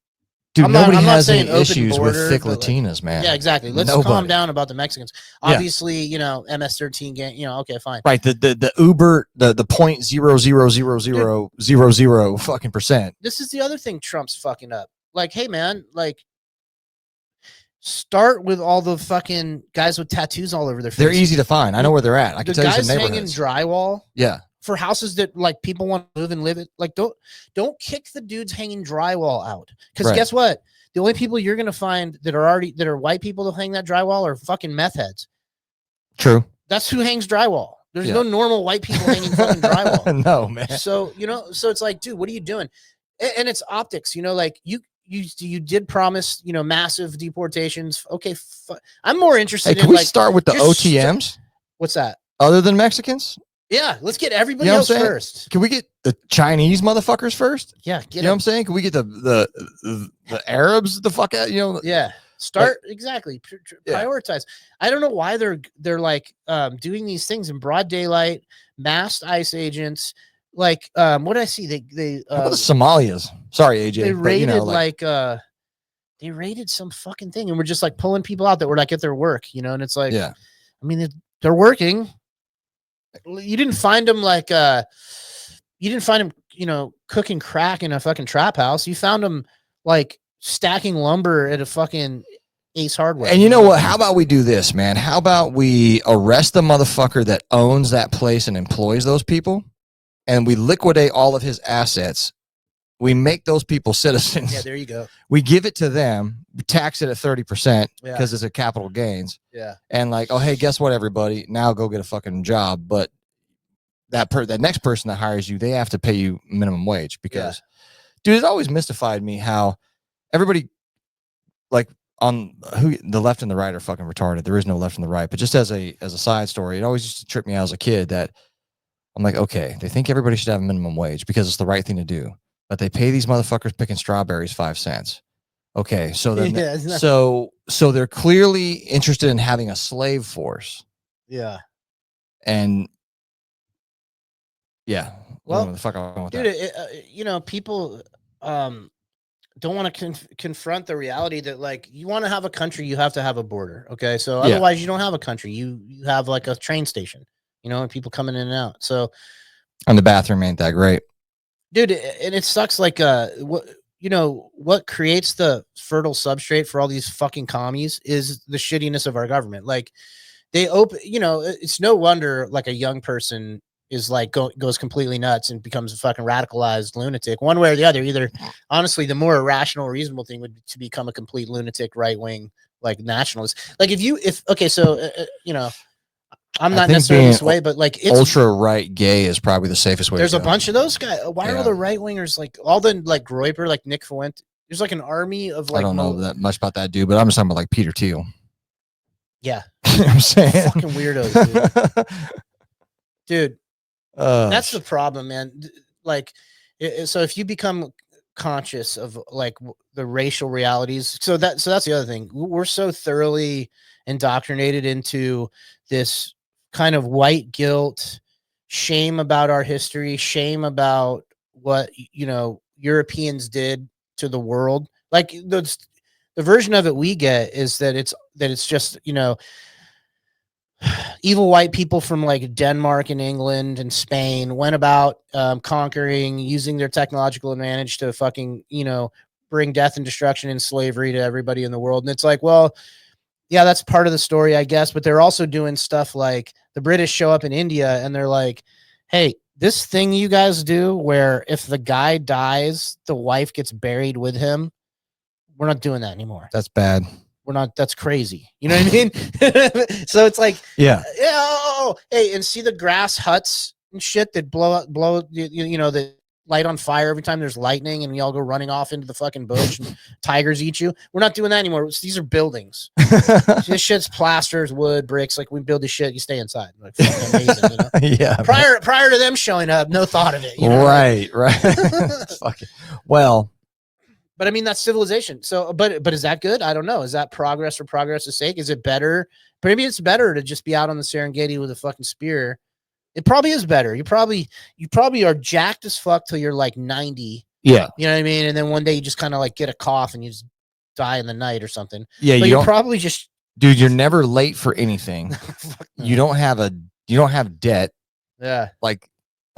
dude, nobody has any open issues border, with thick Latinas, man. Yeah, exactly. Let's calm down about the Mexicans. Obviously, you know, MS-13 gang, you know, okay, fine. Right. The Uber, the 0.0000000 fucking percent. This is the other thing Trump's fucking up. Like, hey man, like, start with all the fucking guys with tattoos all over their face. They're easy to find. I know where they're at. I can tell you some guys neighborhoods. hanging drywall. Yeah. For houses that, like, people want to live in. Like, don't kick the dudes hanging drywall out. Because guess what? The only people you're gonna find that are white people that hang that drywall are fucking meth heads. True. That's who hangs drywall. There's no normal white people hanging fucking drywall. No, man. So, you know, so it's like, dude, what are you doing? And it's optics, you know, like you did promise, you know, massive deportations. Okay, I'm more interested in, can we like, start with the OTMs? What's that? Other than Mexicans? Yeah, let's get everybody else first. Can we get the Chinese motherfuckers first? Yeah, you know what I'm saying? Can we get the Arabs the fuck out? You know? Yeah. Start exactly. Prioritize. I don't know why they're like doing these things in broad daylight, masked ICE agents. Like, what did I see? They the Somalias. Sorry, AJ. They raided, but, you know, they raided some fucking thing, and we're just like pulling people out that were like at their work, you know. And it's like, I mean, they're working. You didn't find them like you didn't find them cooking crack in a fucking trap house. You found them like stacking lumber at a fucking Ace Hardware. And you know what? How about we do this, man? How about we arrest the motherfucker that owns that place and employs those people, and we liquidate all of his assets. We make those people citizens. Yeah, there you go. We give it to them, tax it at 30% Yeah. because it's a capital gains. Yeah. And like, oh, hey, guess what, everybody? Now go get a fucking job. But that next person that hires you, they have to pay you minimum wage because, dude, it always mystified me how everybody, like, on the left and the right are fucking retarded. There is no left and the right. But just as a side story, it always used to trip me out as a kid that I'm like, okay, they think everybody should have a minimum wage because it's the right thing to do. But they pay these motherfuckers picking strawberries 5 cents. Okay, so then so they're clearly interested in having a slave force. Yeah. And yeah, well, the fuck I want dude, that. people don't want to confront the reality that like you want to have a country, you have to have a border. Okay, so otherwise you don't have a country. You have like a train station, and people coming in and out. So, and the bathroom ain't that great. Dude, and it sucks. Like, what creates the fertile substrate for all these fucking commies is the shittiness of our government. Like, they open, it's no wonder like a young person is like goes completely nuts and becomes a fucking radicalized lunatic, one way or the other. Either, honestly, the more rational, reasonable thing would be to become a complete lunatic, right wing, like nationalist. Like, I'm not necessarily this way, but like it's ultra right gay is probably the safest way. There's a bunch of those guys. Why are all the right wingers like all the like Groyper, like Nick Fuente? There's like an army of like. I don't know that much about that dude, but I'm just talking about like Peter Thiel. Yeah, you know what I'm saying, fucking weirdos, dude. That's the problem, man. Like, so if you become conscious of like the racial realities, so that's the other thing. We're so thoroughly indoctrinated into this kind of white guilt, shame about our history, shame about what Europeans did to the world. Like the version of it we get is that it's just evil white people from like Denmark and England and Spain went about conquering, using their technological advantage to fucking bring death and destruction and slavery to everybody in the world. And it's like, well, yeah, that's part of the story, I guess. But they're also doing stuff like the British show up in India and they're like, hey, this thing you guys do where if the guy dies, the wife gets buried with him. We're not doing that anymore. That's bad. We're not. That's crazy. You know what I mean? So it's like, yeah. Hey, and see the grass huts and shit that blow, that light on fire every time there's lightning and we all go running off into the fucking bush and tigers eat you. We're not doing that anymore. These are buildings. This shit's plasters, wood, bricks. Like we build this shit, you stay inside. Like fucking amazing, Yeah. Prior to them showing up, no thought of it. Right. Fucking well. But I mean, that's civilization. So, but is that good? I don't know. Is that progress for progress' sake? Is it better? Maybe it's better to just be out on the Serengeti with a fucking spear. It probably is better. You probably are jacked as fuck till you're like 90. Yeah. You know what I mean? And then one day you just kind of like get a cough and you just die in the night or something. Yeah. But you're probably just, dude, you're never late for anything. You don't have debt. Yeah. Like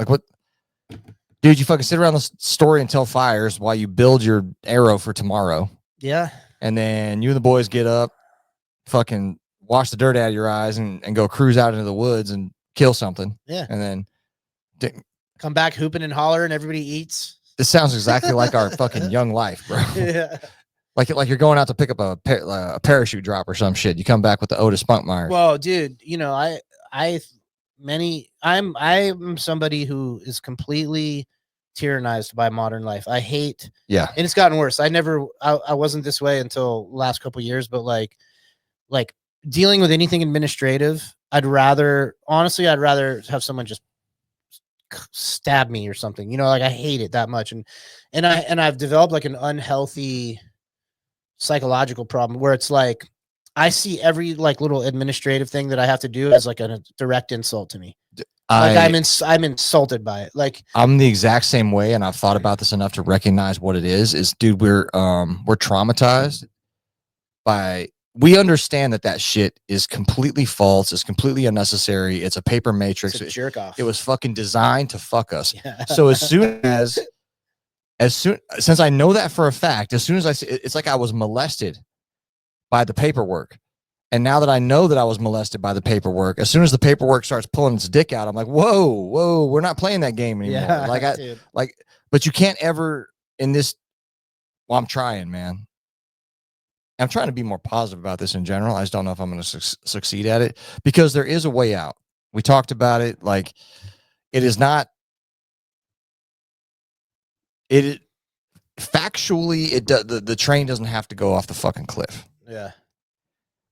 what? Dude, you fucking sit around the story and tell fires while you build your arrow for tomorrow. Yeah. And then you and the boys get up, fucking wash the dirt out of your eyes and go cruise out into the woods and kill something. Yeah. And then come back hooping and hollering and everybody eats. This sounds exactly like our fucking young life, bro. Yeah. Like you're going out to pick up a parachute drop or some shit. You come back with the Otis Spunkmeyer. Well, dude, I'm somebody who is completely tyrannized by modern life. I hate, and it's gotten worse. I wasn't this way until last couple years, but like dealing with anything administrative, I'd rather have someone just stab me or something. Like I hate it that much, and I've developed like an unhealthy psychological problem where it's like I see every like little administrative thing that I have to do as like a direct insult to me. Like I'm insulted by it. Like I'm the exact same way, and I've thought about this enough to recognize what it is. Dude, we're traumatized by we understand that shit is completely false. It's completely unnecessary. It's a paper matrix. It's a jerk off. It was fucking designed to fuck us. Yeah. So since I know that for a fact, as soon as I see, it's like I was molested by the paperwork. And now that I know that I was molested by the paperwork, as soon as the paperwork starts pulling its dick out, I'm like, whoa, we're not playing that game anymore. Yeah, But you can't ever in this. Well, I'm trying, man. I'm trying to be more positive about this in general. I just don't know if I'm going to succeed at it, because there is a way out. We talked about it. Like, it is not, factually, the train doesn't have to go off the fucking cliff. Yeah.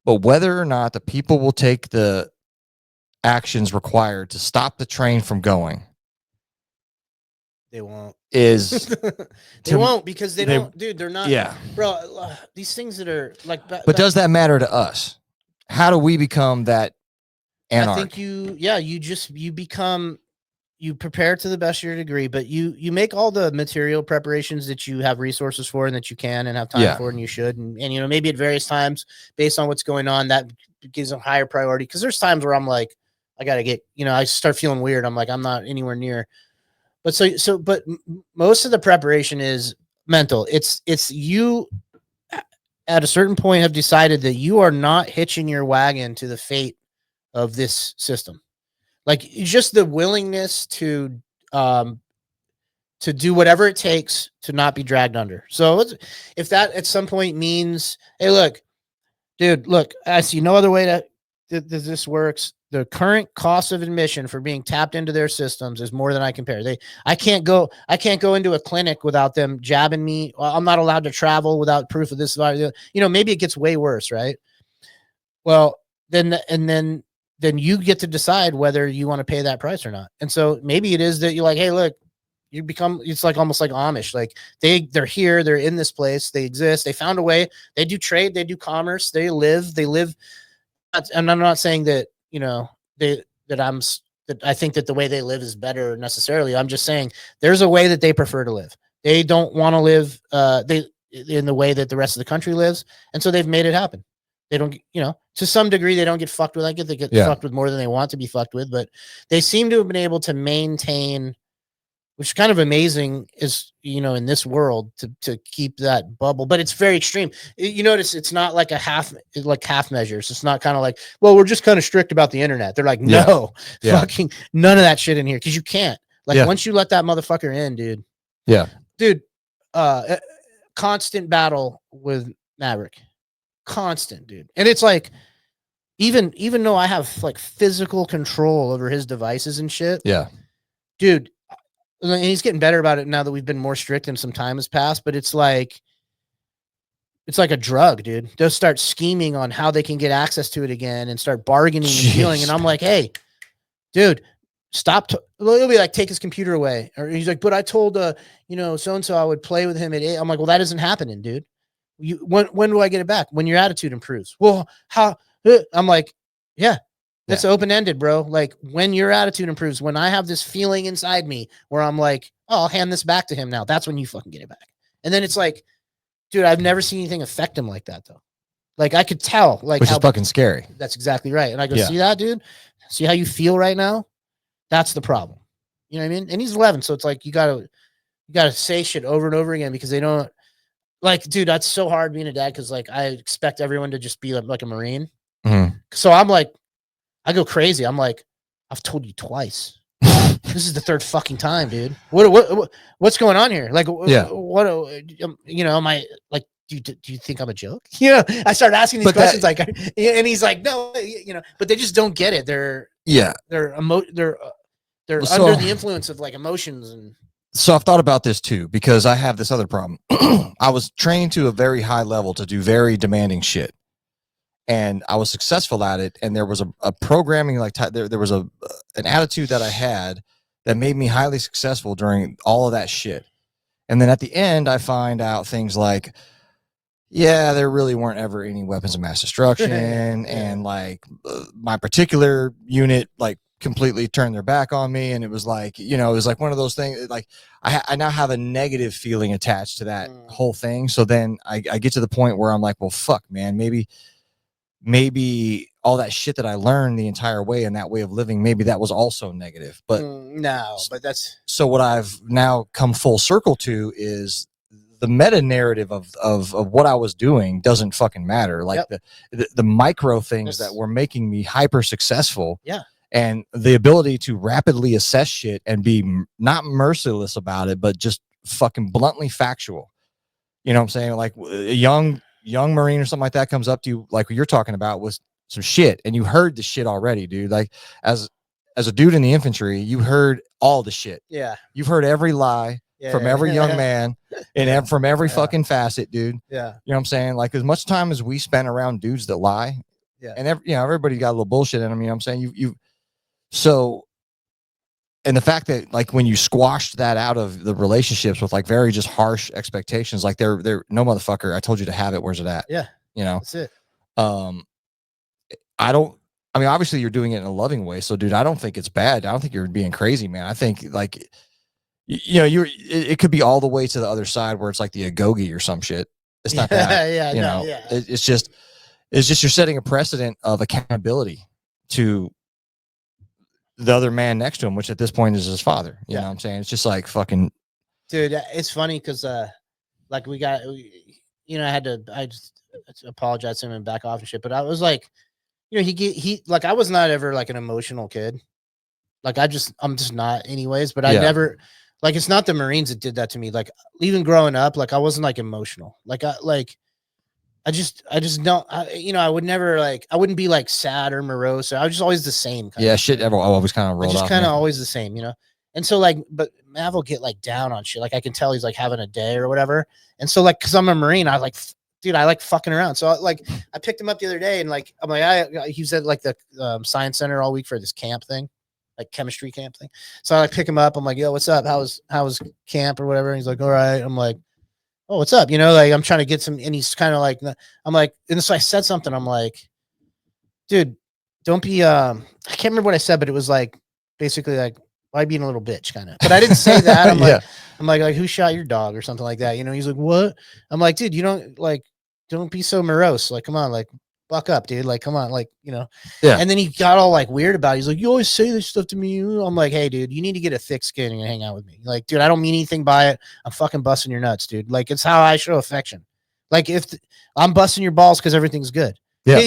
But whether or not the people will take the actions required to stop the train from going, they won't. They won't, because they don't, dude. They're not. Yeah, bro. These things that are like. But does that matter to us? How do we become that anarch? I think you prepare to the best of your degree, but you make all the material preparations that you have resources for and that you can and have time for, and you should, and maybe at various times based on what's going on, that gives a higher priority. Because there's times where I'm like, I gotta get, I start feeling weird. I'm like, I'm not anywhere near. But but most of the preparation is mental. It's you at a certain point have decided that you are not hitching your wagon to the fate of this system. Like, just the willingness to do whatever it takes to not be dragged under. So if that at some point means, hey, look, dude, I see no other way that this works. The current cost of admission for being tapped into their systems is more than I can bear. I can't go into a clinic without them jabbing me. I'm not allowed to travel without proof of this. Maybe it gets way worse, right? Well, then you get to decide whether you want to pay that price or not. And so maybe it is that you're like, hey, look, it's like almost like Amish. Like, they're here, they're in this place, they exist, they found a way, they do trade, they do commerce, they live. And I'm not saying that, that I think that the way they live is better necessarily. I'm just saying there's a way that they prefer to live. They don't want to live in the way that the rest of the country lives. And so they've made it happen. They don't, to some degree, they don't get fucked with. They get fucked with more than they want to be fucked with, but they seem to have been able to maintain, which is kind of amazing, is, in this world, to keep that bubble. But it's very extreme. You notice it's not like half measures. It's not kind of like, well, we're just kind of strict about the internet. They're like, no, fucking none of that shit in here, because you can't. Like, once you let that motherfucker in, dude. Yeah. Dude, constant battle with Maverick. Constant, dude. And it's like, even though I have like physical control over his devices and shit. Yeah. Dude. And he's getting better about it now that we've been more strict and some time has passed, but it's like a drug, dude. They'll start scheming on how they can get access to it again and start bargaining and dealing. And I'm like, hey, dude, stop. He'll be like, take his computer away. Or he's like, but I told, so-and-so I would play with him at 8. I'm like, well, that isn't happening, dude. When do I get it back? When your attitude improves. Well, how? I'm like, yeah. That's open-ended, bro. Like, when your attitude improves, when I have this feeling inside me where I'm like, oh, I'll hand this back to him now, that's when you fucking get it back. And then it's like, dude, I've never seen anything affect him like that, though. Like, I could tell, like, which is fucking scary. That's exactly right. And I go, see that, dude? See how you feel right now? That's the problem. You know what I mean? And he's 11, so it's like you gotta say shit over and over again, because they don't, like, dude, that's so hard being a dad, because like I expect everyone to just be like a Marine. Mm-hmm. So I'm like, I go crazy. I'm like, I've told you twice. This is the third fucking time, dude. What's going on here? Like, am I like, do you think I'm a joke? I start asking these questions, and he's like, no, but they just don't get it. They're under the influence of like emotions. And so I've thought about this too, because I have this other problem. I was trained to a very high level to do very demanding shit. And I was successful at it. And there was a programming, like there was an attitude that I had that made me highly successful during all of that shit. And then at the end, I find out things like, there really weren't ever any weapons of mass destruction. And like my particular unit, like, completely turned their back on me. And it was like, it was like one of those things, like I now have a negative feeling attached to that whole thing. So then I get to the point where I'm like, well, fuck, man, maybe maybe all that shit that I learned the entire way and that way of living, maybe that was also negative. But no, but that's so what I've now come full circle to is the meta narrative of what I was doing doesn't fucking matter. Like the micro things that were making me hyper successful. Yeah. And the ability to rapidly assess shit and be not merciless about it, but just fucking bluntly factual. You know what I'm saying? Like a young Marine or something like that comes up to you, like what you're talking about, with some shit, and you heard the shit already, dude. Like as a dude in the infantry, you heard all the shit. Yeah. You've heard every lie from every young man and from every fucking facet, dude. Yeah. You know what I'm saying? Like as much time as we spent around dudes that lie, and everybody got a little bullshit in them. You know what I'm saying? So, and the fact that like when you squashed that out of the relationships with like very just harsh expectations, like they're no motherfucker, I told you to have it. Where's it at? Yeah. You know, that's it. I mean, obviously you're doing it in a loving way. So dude, I don't think it's bad. I don't think you're being crazy, man. I think like, you know, it could be all the way to the other side where it's like the agogi or some shit. It's not that, you know, it's just you're setting a precedent of accountability to the other man next to him, which at this point is his father. You know what I'm saying? It's just like fucking, dude. It's funny because like I just apologize to him and back off and shit, but I was like, you know, he like I was not ever like an emotional kid. Like I'm just not anyways, but I never, like, it's not the Marines that did that to me. Like even growing up, like I wasn't like emotional. I just don't, you know, I would never like, I wouldn't be like sad or morose. I was just always the same. Shit. I always kind of rolled off. Just kind of always the same, you know? And so like, but Mav will get like down on shit. Like I can tell he's like having a day or whatever. And so like, cause I'm a Marine, I like, dude, I like fucking around. So like, I picked him up the other day and like, I'm like, he was at like the science center all week for this camp thing, like chemistry camp thing. So I like pick him up. I'm like, yo, what's up? How was camp or whatever? And he's like, all right. I'm like, oh, what's up? You know, like I'm trying to get some, and he's kind of like, I'm like, and so I said something. I'm like, dude, don't be, I can't remember what I said, but it was like, basically like, why being a little bitch kind of, but I didn't say that. I'm like, who shot your dog or something like that? You know, he's like, what? I'm like, dude, you don't be so morose. Like, come on, like, buck up, dude. Like, come on, like, you know. Yeah. And then he got all like weird about it. He's like, you always say this stuff to me. I'm like, hey, dude, you need to get a thick skin and hang out with me. Like, dude, I don't mean anything by it. I'm fucking busting your nuts, dude. Like, it's how I show affection. Like, if I'm busting your balls because everything's good. Yeah.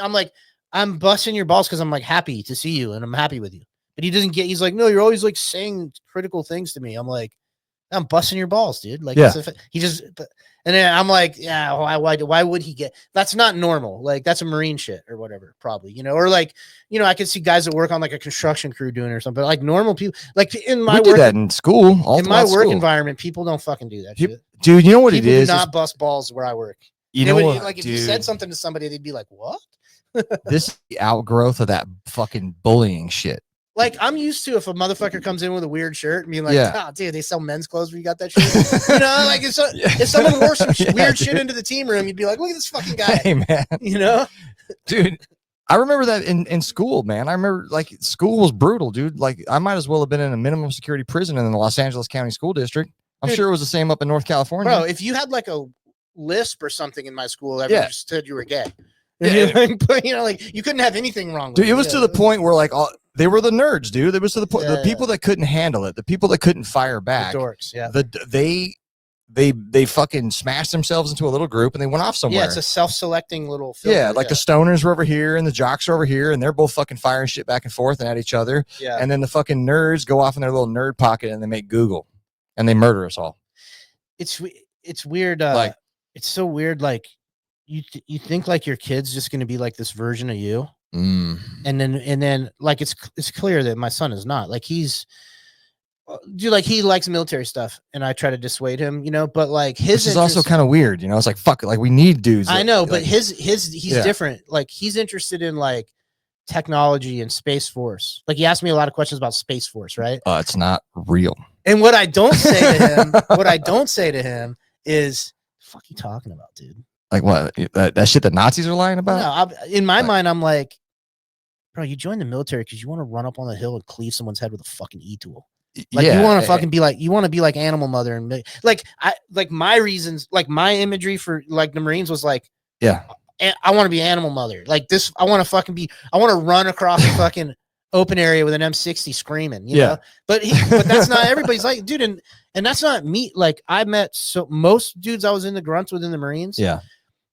I'm like, I'm busting your balls because I'm like happy to see you and I'm happy with you. But he doesn't get. He's like, no, you're always like saying critical things to me. I'm like, I'm busting your balls, dude. Like, he just. And then I'm like, yeah, why would he get? That's not normal. Like, that's a Marine shit or whatever, probably, you know, or like, you know, I could see guys that work on like a construction crew doing it or something. But like normal people, like in my work, that in school, in my work environment, people don't fucking do that shit. Dude, you know what people it is? Do not bust balls where I work. You know what? Like if you said something to somebody, they'd be like, what? This is the outgrowth of that fucking bullying shit. Like, I'm used to if a motherfucker comes in with a weird shirt and being like, dude, they sell men's clothes where you got that shit. You know, like if someone wore some weird shit into the team room, you'd be like, look at this fucking guy. Hey, man. You know? Dude, I remember that in school, man. I remember like school was brutal, dude. Like I might as well have been in a minimum security prison in the Los Angeles County School District. I'm sure it was the same up in North California. Bro, if you had like a lisp or something in my school, everyone just said you were gay. But you know, like you couldn't have anything wrong with it. Dude, it was to the point where like they were the nerds, dude. It was to the point the people that couldn't handle it, the people that couldn't fire back, the dorks, they fucking smashed themselves into a little group and they went off somewhere. Yeah, it's a self-selecting little filter. Yeah, like the stoners were over here and the jocks are over here and they're both fucking firing shit back and forth and at each other. Yeah. And then the fucking nerds go off in their little nerd pocket and they make Google and they murder us all. It's weird. Like it's so weird. Like you think like your kid's just going to be like this version of you. And then like it's clear that my son is not. Like he's like he likes military stuff and I try to dissuade him, you know, but like his is also kind of weird, you know. It's like fuck it, like we need dudes. I know, but he's different. Like he's interested in like technology and Space Force. Like he asked me a lot of questions about Space Force, right? It's not real. And what I don't say to him, is fuck you talking about, dude? Like what? That shit that Nazis are lying about? No, in my mind, I'm like, bro, you joined the military because you want to run up on the hill and cleave someone's head with a fucking e-tool. Like you want to fucking be like, you want to be like Animal Mother and like my reasons, like my imagery for like the Marines was like, I want to be animal mother. Like this, I want to run across the fucking open area with an M60 screaming, you know? But that's not everybody's like, dude, and that's not me. Like I met most dudes I was in the grunts within the Marines. Yeah.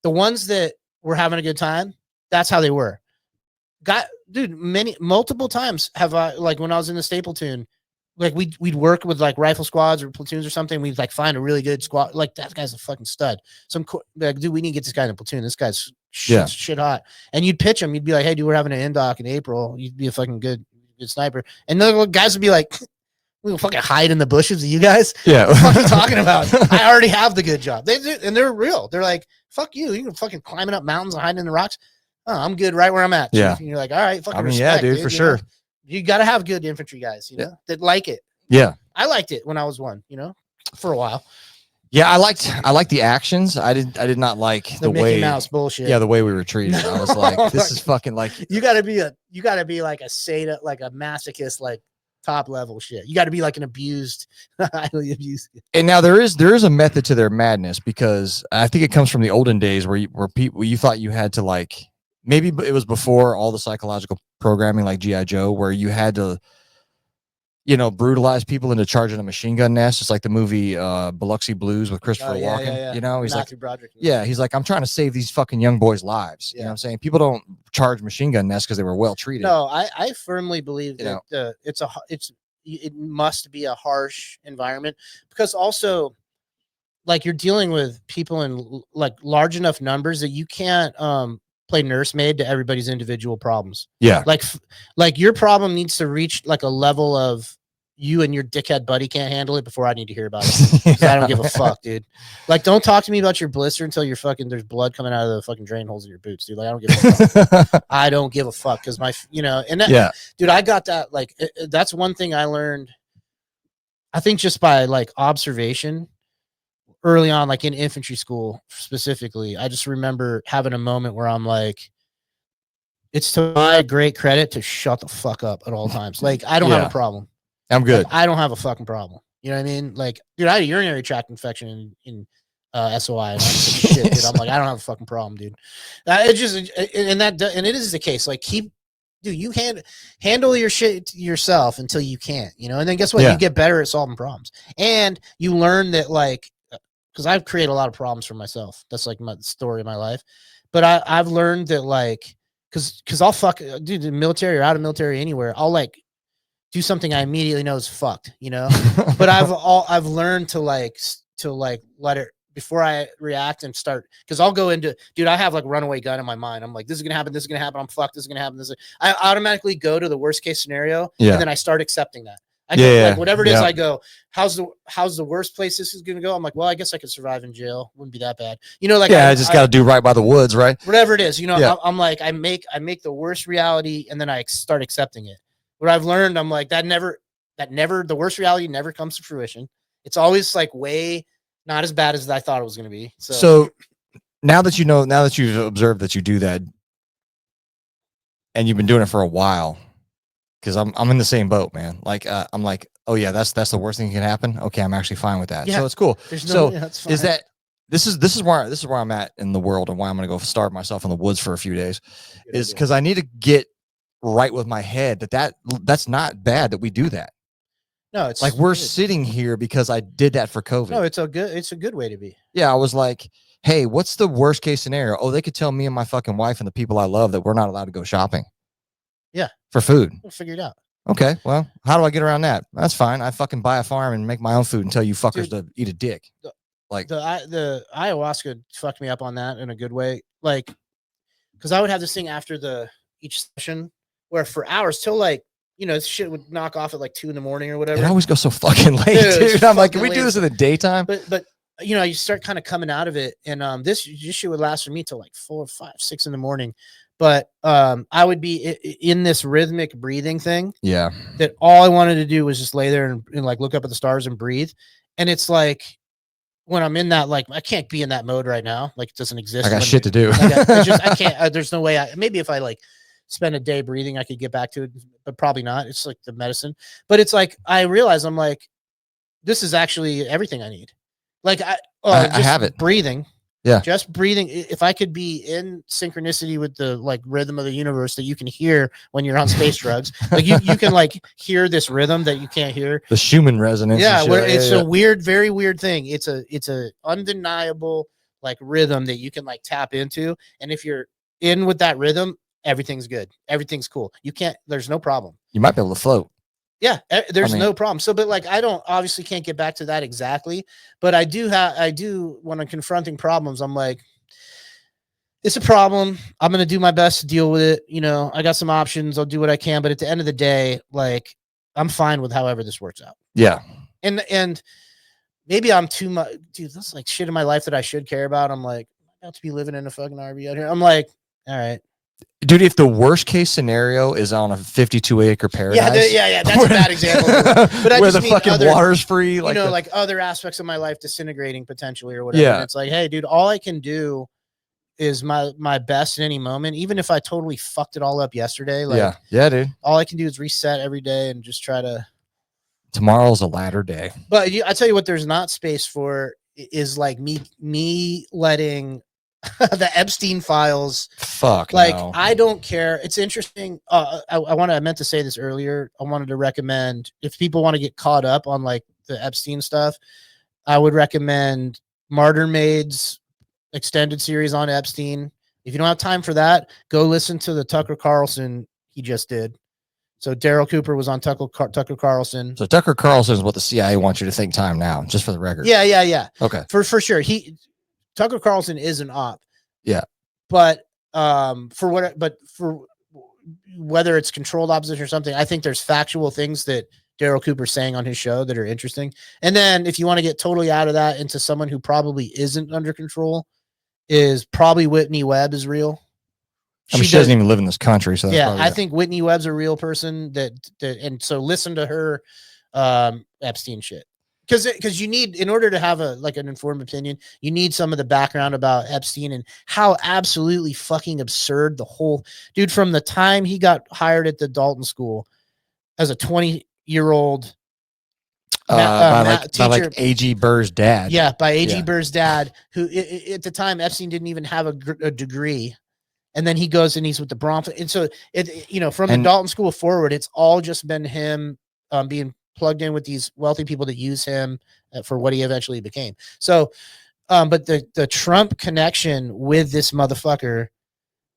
The ones that were having a good time, that's how they were. Multiple times have I, like when I was in the staple platoon, like we'd work with like rifle squads or platoons or something. We'd like find a really good squad. Like that guy's a fucking stud. Like, dude, we need to get this guy in a platoon. This guy's shit hot. And you'd pitch him. You'd be like, hey, dude, we're having an indoc in April. You'd be a fucking good sniper. And the guys would be like, we will fucking hide in the bushes of you guys. Yeah. What the fuck are you talking about? I already have the good job. They do, and they're real. They're like, fuck you. You can fucking climbing up mountains and hiding in the rocks. Oh, I'm good right where I'm at. Yeah. And you're like, all right, fucking respect, yeah, dude, for sure. You got to have good infantry guys, you know, that like it. Yeah. I liked it when I was one, you know, for a while. Yeah, I liked the actions. I did not like the Mickey way Mouse bullshit. Yeah, the way we were treated. I was like, this is fucking like you gotta be like a Sata, like a masochist, like top level shit. You gotta be like an abused, highly abused. And now there is a method to their madness, because I think it comes from the olden days where you thought you had to, like, maybe it was before all the psychological programming like G.I. Joe, where you had to, you know, brutalize people into charging a machine gun nest. It's like the movie Biloxi Blues with Christopher Walken. You know, he's Matthew like, Broderick. he's like, I'm trying to save these fucking young boys' lives. You know what I'm saying? People don't charge machine gun nests because they were well treated. No, I firmly believe that it must be a harsh environment, because also, like, you're dealing with people in like large enough numbers that you can't play nursemaid to everybody's individual problems. Yeah. Like your problem needs to reach like a level of you and your dickhead buddy can't handle it before I need to hear about it. I don't give a fuck, dude. Like, don't talk to me about your blister until you're fucking, there's blood coming out of the fucking drain holes in your boots, dude. Like, I don't give a fuck. I don't give a fuck, because dude, I got that. Like, that's one thing I learned, I think, just by like observation early on, like in infantry school specifically. I just remember having a moment where I'm like, it's to my great credit to shut the fuck up at all times. Like, I don't have a problem. I'm good. Like, I don't have a fucking problem. You know what I mean? Like, dude, I had a urinary tract infection in SOI. And shit, dude. I'm like, I don't have a fucking problem, dude. It is the case. Like, you handle your shit yourself until you can't, you know? And then guess what? You get better at solving problems. And you learn that, like, because I've created a lot of problems for myself. That's like my story of my life. But I've learned that, like, because I'll dude, the military or out of military anywhere, I'll like do something I immediately know is fucked, you know. But I've learned to like let it, before I react and start, because I'll go into, dude, I have like runaway gun in my mind. I'm like, this is gonna happen, this is gonna happen, I'm fucked, this is gonna happen, I automatically go to the worst case scenario, and then I start accepting that. Like, whatever it is, I go, how's the worst place this is gonna go? I'm like, well, I guess I could survive in jail. Wouldn't be that bad, you know. Like, I just got to do right by the woods, right? Whatever it is, you know. I'm like, I make the worst reality, and then I start accepting it. What I've learned, I'm like, the worst reality never comes to fruition. It's always like way not as bad as I thought it was gonna be. So now that you've observed that you do that, and you've been doing it for a while. Because I'm in the same boat, man. Like, I'm like, oh yeah, that's the worst thing that can happen. Okay, I'm actually fine with that. Yeah. So it's cool. This is where I'm at in the world, and why I'm gonna go starve myself in the woods for a few days, is because I need to get right with my head that's not bad that we do that. No, it's like, we're sitting here because I did that for COVID. No, it's a good way to be. Yeah, I was like, hey, what's the worst case scenario? Oh, they could tell me and my fucking wife and the people I love that we're not allowed to go shopping. Yeah. For food. We'll figure it out. Okay, well, how do I get around that? That's fine. I fucking buy a farm and make my own food and tell you fuckers to eat a dick. Like, the ayahuasca fucked me up on that in a good way. Like, because I would have this thing after each session where for hours till, like, you know, this shit would knock off at like 2 a.m. or whatever. It always goes so fucking late, dude. I'm like, can we do this in the daytime? But you know, you start kind of coming out of it, and this shit would last for me till like 4, 5, 6 a.m. But I would be in this rhythmic breathing thing. Yeah. That all I wanted to do was just lay there and like look up at the stars and breathe. And it's like, when I'm in that, like, I can't be in that mode right now. Like, it doesn't exist. I got shit to do. I can't. There's no way. Maybe if I like spend a day breathing, I could get back to it, but probably not. It's like the medicine. But it's like, I realize, I'm like, this is actually everything I need. Like, I have it. Breathing. Yeah. Just breathing. If I could be in synchronicity with the like rhythm of the universe that you can hear when you're on space drugs, like you can like hear this rhythm that you can't hear. The Schumann resonance. Yeah, and shit. where it's yeah. a weird, very weird thing. It's a undeniable like rhythm that you can like tap into. And if you're in with that rhythm, everything's good. Everything's cool. You can't, there's no problem. You might be able to float. Yeah, there's I mean- no problem. So, but like, I don't obviously can't get back to that exactly, but I do when I'm confronting problems, I'm like, it's a problem. I'm going to do my best to deal with it. You know, I got some options. I'll do what I can. But at the end of the day, like, I'm fine with however this works out. Yeah. And maybe I'm too much, dude, that's like shit in my life that I should care about. I'm like, I'm about to be living in a fucking RV out here. I'm like, all right. Dude, if the worst case scenario is on a 52-acre paradise, Yeah, that's a bad example. But I where just the mean fucking other, water's free, like you know, the- like other aspects of my life disintegrating potentially or whatever. Yeah. And it's like, hey, dude, all I can do is my best in any moment, even if I totally fucked it all up yesterday. Like, yeah, dude. all I can do is reset every day and just try to. Tomorrow's a ladder day. But I tell you what, there's not space for is like me letting the Epstein files. Fuck. Like, no. I don't care. It's interesting. I meant to say this earlier. I wanted to recommend, if people want to get caught up on like the Epstein stuff, I would recommend Martyr Maid's extended series on Epstein. If you don't have time for that, go listen to the Tucker Carlson he just did. So Daryl Cooper was on Tucker Carlson. So Tucker Carlson is what the CIA wants you to think time now, just for the record. Yeah. Okay. For sure. Tucker Carlson is an op. Yeah. But for whether it's controlled opposition or something, I think there's factual things that Daryl Cooper's saying on his show that are interesting. And then if you want to get totally out of that into someone who probably isn't under control, is probably Whitney Webb is real. I mean, she doesn't even live in this country. So yeah, I think Whitney Webb's a real person and so listen to her Epstein shit. Because you need, in order to have an informed opinion, you need some of the background about Epstein and how absolutely fucking absurd the whole dude, from the time he got hired at the Dalton School as a 20-year-old by A.G. Burr's dad. Yeah, by A.G. Yeah. Burr's dad, who at the time Epstein didn't even have a degree. And then he goes and he's with the Bronfman. And so from the Dalton School forward, it's all just been him being plugged in with these wealthy people that use him for what he eventually became. So, but the Trump connection with this motherfucker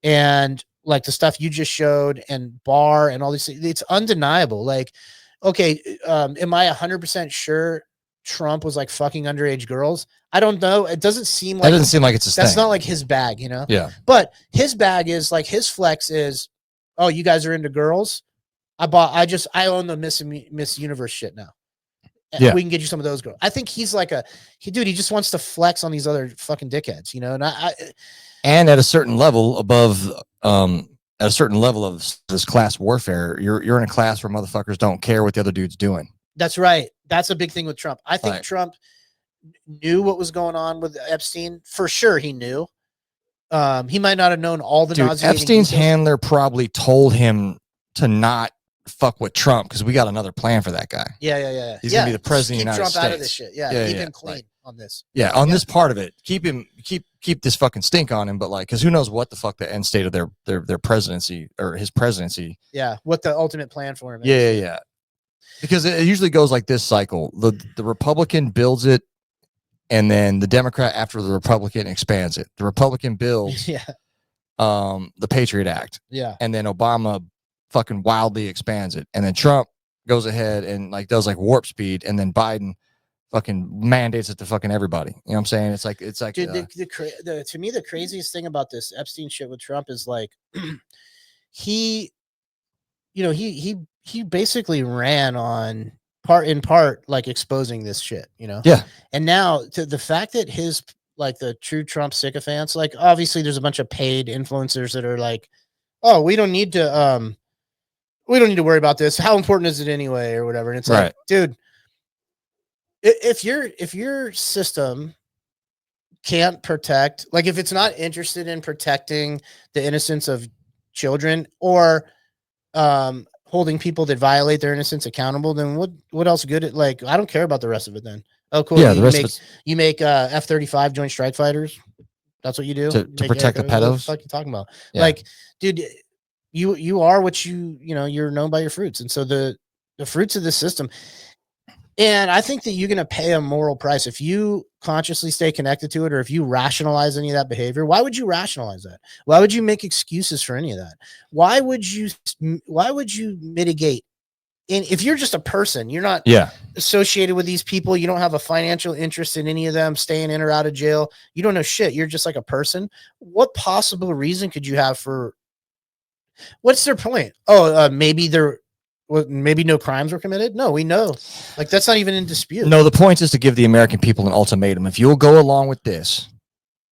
and like the stuff you just showed and Barr and all these, it's undeniable. Like, okay, am I 100% sure Trump was like fucking underage girls? I don't know. It doesn't seem like it's his that's thing. not like his bag, you know? Yeah. But his bag is like, his flex is, oh, you guys are into girls. I own the Miss Universe shit now. Yeah. We can get you some of those girls. I think he's like he just wants to flex on these other fucking dickheads, you know? And at a certain level above, at a certain level of this class warfare, you're in a class where motherfuckers don't care what the other dude's doing. That's right. That's a big thing with Trump. I think Right. Trump knew what was going on with Epstein. For sure he knew. He might not have known all the nauseating Epstein's details. handler probably told him to not fuck with Trump because we got another plan for that guy. Yeah. He's gonna be the president of the Keep United Trump out of States. this shit. Yeah, Yeah, keep yeah, him clean on this. Yeah, on this part of it, keep this fucking stink on him. But like, because who knows what the fuck the end state of their presidency or his presidency. Yeah, what the ultimate plan for him is. Yeah. Because it usually goes like this cycle: the Republican builds it, and then the Democrat after the Republican expands it. The Republican builds Yeah. The Patriot Act, Yeah. and then Obama fucking wildly expands it, and then Trump goes ahead and like does like warp speed, and then Biden fucking mandates it to fucking everybody. You know what I'm saying? It's like Dude, to me the craziest thing about this Epstein shit with Trump is like he basically ran on in part like exposing this shit, you know? Yeah. And now to the fact that his like the true Trump sycophants, like obviously there's a bunch of paid influencers that are like, oh, we don't need to worry about this. How important is it anyway, or whatever? And it's Right. like, dude, if your system can't protect, like if it's not interested in protecting the innocence of children or holding people that violate their innocence accountable, then what else good? Like, I don't care about the rest of it then. Oh, cool. Yeah, the rest of it's you make F-35 Joint Strike Fighters. That's what you do to Make protect the Erica- What the pedos. fuck you talking about? Yeah. Like, dude, you are what you're known by your fruits, and so the fruits of the system. And I think that you're going to pay a moral price if you consciously stay connected to it, or if you rationalize any of that behavior. Why would you rationalize that? Why would you make excuses for any of that? Why would you mitigate? And if you're just a person, you're not Yeah. associated with these people. You don't have a financial interest in any of them staying in or out of jail. You don't know shit. You're just like a person. What possible reason could you have for? What's their point? Oh, maybe maybe no crimes were committed. No, we know, like that's not even in dispute. No, the point is to give the American people an ultimatum. If you'll go along with this,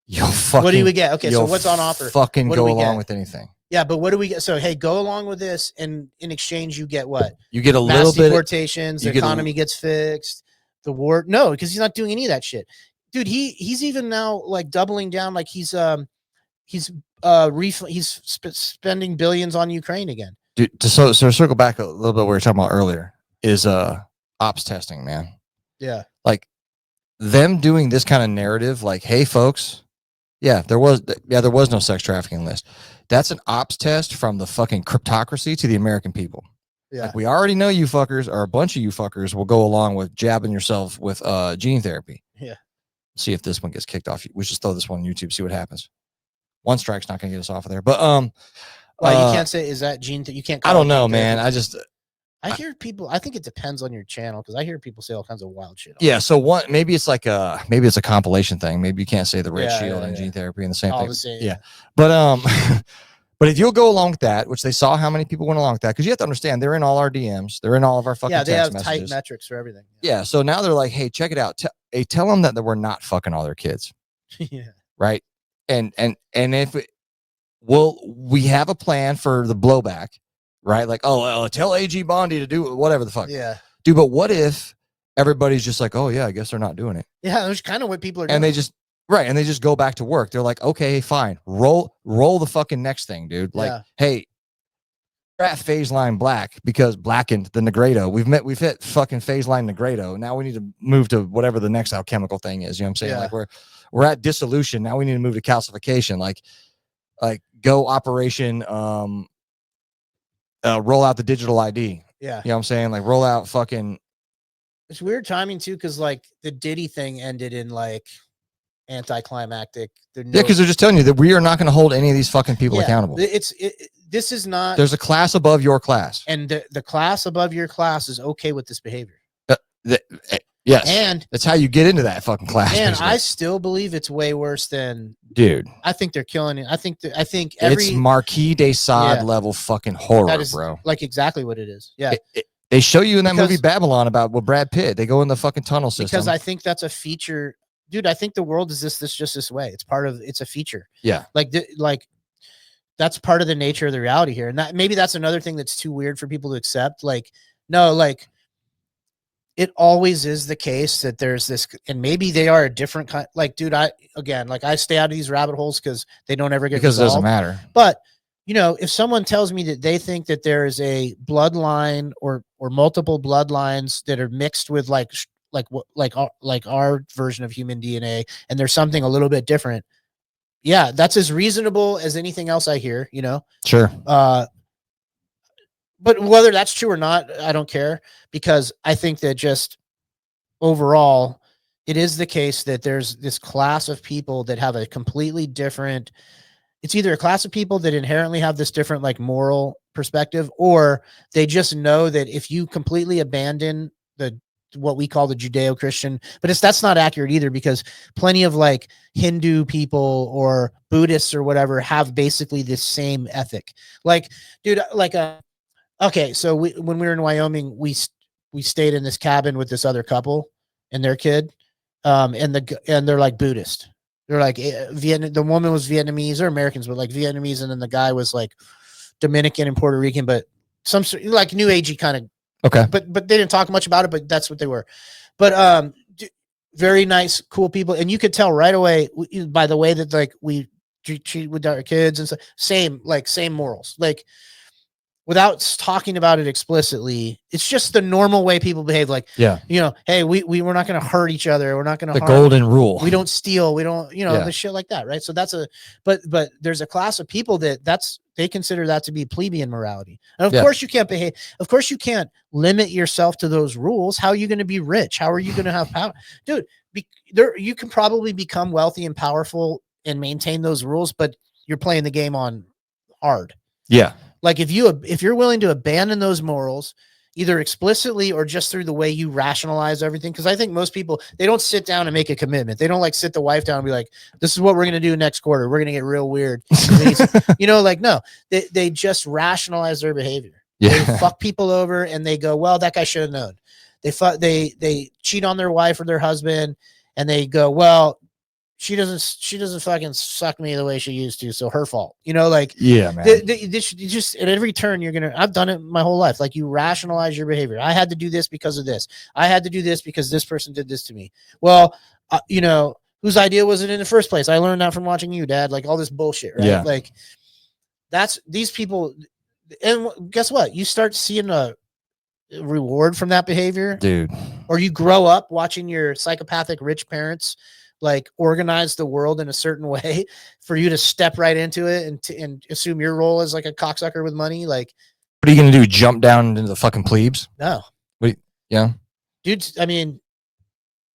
you'll fucking. What do we get? Okay, so you'll what's on offer? Fucking What do go we along get? with anything. Yeah, but what do we get? So hey, go along with this, and in exchange, you get what? You get a Mass little bit. deportations. The economy gets fixed. The war, no, because he's not doing any of that shit, dude. He's even now like doubling down, like he's spending billions on Ukraine again. Dude, so circle back a little bit what we were talking about earlier is ops testing, man. Yeah. Like them doing this kind of narrative, like, hey folks, there was no sex trafficking list. That's an ops test from the fucking cryptocracy to the American people. Yeah. Like, we already know you fuckers, or a bunch of you fuckers will go along with jabbing yourself with gene therapy. Yeah. See if this one gets kicked off. We just throw this one on YouTube, see what happens. One strike's not gonna get us off of there. But well, you can't say is that gene that you can't. I don't know, man. I hear people. I think it depends on your channel, because I hear people say all kinds of wild shit. Yeah. So maybe it's like maybe it's a compilation thing. Maybe you can't say the red shield and gene therapy and the same thing. Yeah. But but if you'll go along with that, which they saw how many people went along with that, because you have to understand they're in all our DMs, they're in all of our fucking they have text tight messages. metrics for everything. Yeah. So now they're like, hey, check it out. Tell them that we're not fucking all their kids. Yeah. Right. And if we have a plan for the blowback, right? Like, tell AG Bondi to do whatever the fuck. Yeah. Dude, but what if everybody's just like, oh yeah, I guess they're not doing it. Yeah, that's kind of what people are doing. And they just go back to work. They're like, okay, fine. Roll the fucking next thing, dude. Like, hey, we're at phase line black because blackened the Negredo. We've hit fucking phase line Negredo. Now we need to move to whatever the next alchemical thing is. You know what I'm saying? Yeah. Like we're at dissolution. Now we need to move to calcification. Like go operation roll out the digital ID. Yeah. You know what I'm saying? Like roll out fucking. It's weird timing too, because like the Diddy thing ended in like anticlimactic. Because they're just telling you that we are not going to hold any of these fucking people accountable. This is not. There's a class above your class, and the class above your class is okay with this behavior. Yes, and that's how you get into that fucking class. And basically. I still believe it's way worse than. Dude, I think they're killing it. I think it's Marquis de Sade level fucking horror, that is, bro. Like exactly what it is. Yeah. They show you in that movie Babylon about with Brad Pitt. They go in the fucking tunnel system. Because I think that's a feature, dude. I think the world is just this way. It's a feature. Yeah. Like that's part of the nature of the reality here. And that maybe that's another thing that's too weird for people to accept. Like, no, like it always is the case that there's this, and maybe they are a different kind. Like, dude, I stay out of these rabbit holes because they don't ever get because resolved. It doesn't matter. But if someone tells me that they think that there is a bloodline or multiple bloodlines that are mixed with like our version of human DNA, and there's something a little bit different, yeah, that's as reasonable as anything else I hear. Sure. But whether that's true or not, I don't care, because I think that just overall, it is the case that there's this class of people that have a completely different. It's either a class of people that inherently have this different like moral perspective, or they just know that if you completely abandon what we call the Judeo-Christian, but that's not accurate either, because plenty of like Hindu people or Buddhists or whatever have basically this same ethic. Like, dude, okay, so when we were in Wyoming, we stayed in this cabin with this other couple and their kid, and they're like Buddhist. They're like the woman was Vietnamese or Americans, but like Vietnamese, and then the guy was like Dominican and Puerto Rican, but some like new agey kind of. Okay. But they didn't talk much about it, but that's what they were. But very nice, cool people, and you could tell right away by the way that like we treat with our kids and stuff. Same morals. Like without talking about it explicitly. It's just the normal way people behave. Like, Yeah. you know, hey, we're not going to hurt each other. We're not going to The golden rule. We don't steal. We don't, you know, Yeah. the shit like that. Right. So that's but there's a class of people they consider that to be plebeian morality. And of course you can't behave. Of course you can't limit yourself to those rules. How are you going to be rich? How are you going to have power? Dude, you can probably become wealthy and powerful and maintain those rules, but you're playing the game on hard. Yeah. Like if you're willing to abandon those morals, either explicitly or just through the way you rationalize everything. Because I think most people, they don't sit down and make a commitment. They don't like sit the wife down and be like, this is what we're going to do next quarter. We're going to get real weird. You know, like, no, they just rationalize their behavior. Yeah. They fuck people over and they go, well, that guy should have known. They cheat on their wife or their husband and they go, well, she doesn't fucking suck me the way she used to, so her fault. You know, like, yeah, man. Just at every turn I've done it my whole life. Like, you rationalize your behavior. I had to do this because of this. I had to do this because this person did this to me. Well, you know, whose idea was it in the first place? I learned that from watching you, Dad. Like, all this bullshit, right? Yeah. Like, that's these people. And guess what? You start seeing a reward from that behavior, dude. Or you grow up watching your psychopathic rich parents like organize the world in a certain way for you to step right into it and assume your role as like a cocksucker with money. Like, what are you going to do? Jump down into the fucking plebes? No. Yeah. Dude, I mean,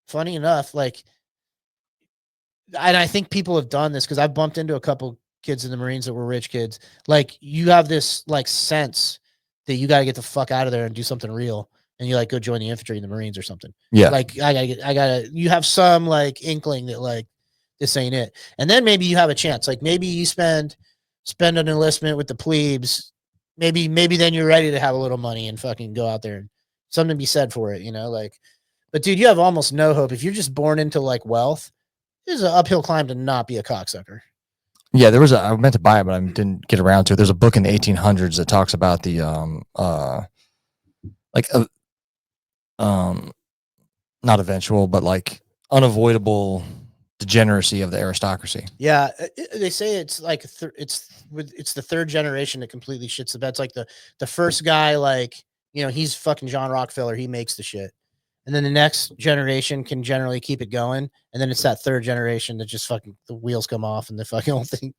funny enough, like, and I think people have done this because I've bumped into a couple kids in the Marines that were rich kids. Like, you have this like sense that you got to get the fuck out of there and do something real. And you like go join the infantry in the Marines or something. Yeah. Like, you have some like inkling that like, this ain't it. And then maybe you have a chance. Like, maybe you spend an enlistment with the plebes. Maybe then you're ready to have a little money and fucking go out there and something to be said for it, you know, like, but dude, you have almost no hope. If you're just born into like wealth, there's an uphill climb to not be a cocksucker. Yeah. I meant to buy it, but I didn't get around to it. There's a book in the 1800s that talks about the, not eventual, but like unavoidable degeneracy of the aristocracy. Yeah, they say it's like it's the third generation that completely shits the bed. It's like the first guy, like, you know, he's fucking John Rockefeller. He makes the shit, and then the next generation can generally keep it going, and then it's that third generation that just fucking the wheels come off and the fucking whole thing.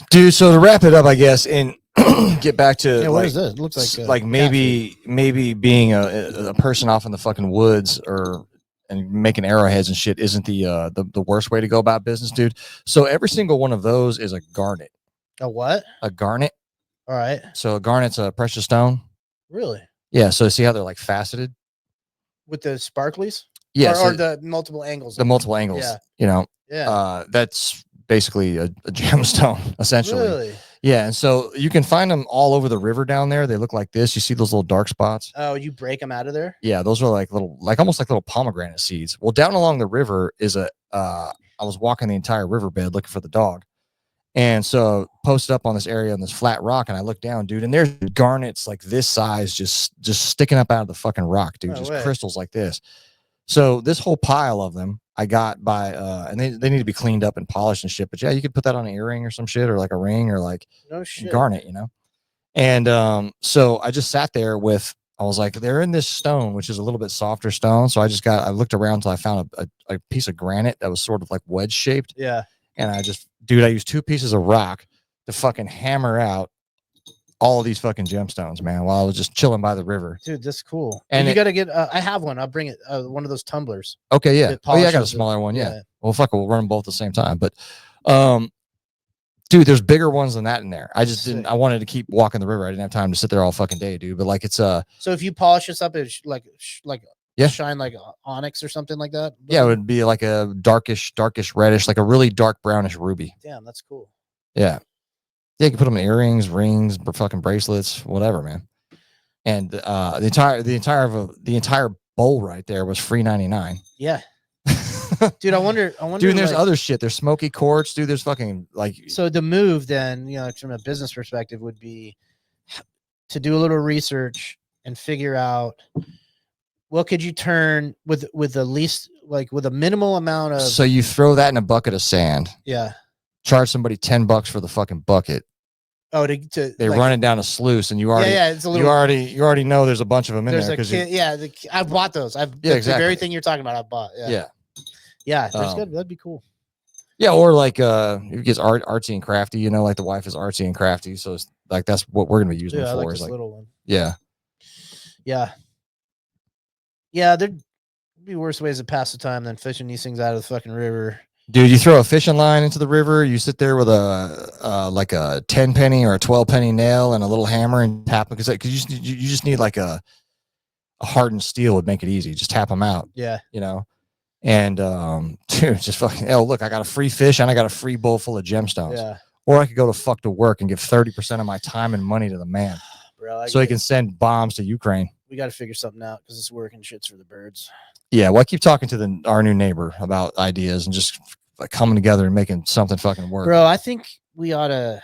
Dude, so to wrap it up, I guess, and get back to what is this? It looks like maybe being a person off in the fucking woods and making arrowheads and shit isn't the worst way to go about business, dude. So every single one of those is a garnet. A what? A garnet. All right. So a garnet's a precious stone. Really? Yeah. So see how they're like faceted with the sparklies? Yeah. Or the multiple angles. The multiple angles. Yeah. You know. Yeah. That's basically a gemstone, essentially. Really? Yeah, and so you can find them all over the river down there. They look like this. You see those little dark spots? Oh, you break them out of there? Yeah, those are like almost like little pomegranate seeds. Well, down along the river is I was walking the entire riverbed looking for the dog. And so posted up on this area on this flat rock, and I look down, dude, and there's garnets like this size just sticking up out of the fucking rock, dude. Just crystals like this. So this whole pile of them I got by and they need to be cleaned up and polished and shit. But yeah, you could put that on an earring or some shit, or like a ring, or like garnet, you know. And so I just sat there I was like, they're in this stone, which is a little bit softer stone. So I looked around until I found a piece of granite that was sort of like wedge shaped. Yeah. And I used 2 pieces of rock to fucking hammer out all of these fucking gemstones, man, while I was just chilling by the river. Dude, that's cool. And you got to get, I have one. I'll bring it, one of those tumblers. Okay, yeah. Oh, yeah, I got a smaller one, yeah. Well, fuck it, we'll run them both at the same time. But, dude, there's bigger ones than that in there. I just I wanted to keep walking the river. I didn't have time to sit there all fucking day, dude. But, like, it's, So if you polish this up, it's like shine like onyx or something like that? Yeah, it would be like a darkish reddish, like a really dark brownish ruby. Damn, that's cool. Yeah. Yeah, you can put them in earrings, rings, fucking bracelets, whatever, man. And the entire bowl right there was free $99. Yeah. Dude, I wonder. Dude, and there's other shit. There's smoky quartz, dude. There's fucking like. So the move then, you know, from a business perspective, would be to do a little research and figure out what could you turn with the least, like with a minimal amount of. So you throw that in a bucket of sand. Yeah. Charge somebody $10 for the fucking bucket, Oh, they like, run it down a sluice, and you already it's a little. you already know there's a bunch of them in There's there a because kid, I've bought those. The exactly. very thing you're talking about, I've bought. Yeah. There's good. That'd be cool. Yeah, or like it gets artsy and crafty. You know, like the wife is artsy and crafty, so it's like that's what we're gonna be using it I for. like is this like, little one. yeah. There'd be worse ways to pass the time than fishing these things out of the fucking river. Dude, you throw a fishing line into the river, you sit there with a like a 10 penny or a 12 penny nail and a little hammer and tap them, because you just need like a hardened steel would make it easy. Just tap them out. Yeah. You know? And dude, just fucking, oh, look, I got a free fish and I got a free bowl full of gemstones. Yeah. Or I could go to work and give 30% of my time and money to the man. Bro, so he can send bombs to Ukraine. We got to figure something out because it's working shits for the birds. Yeah, well, I keep talking to our new neighbor about ideas and just like coming together and making something fucking work. Bro, I think we ought to.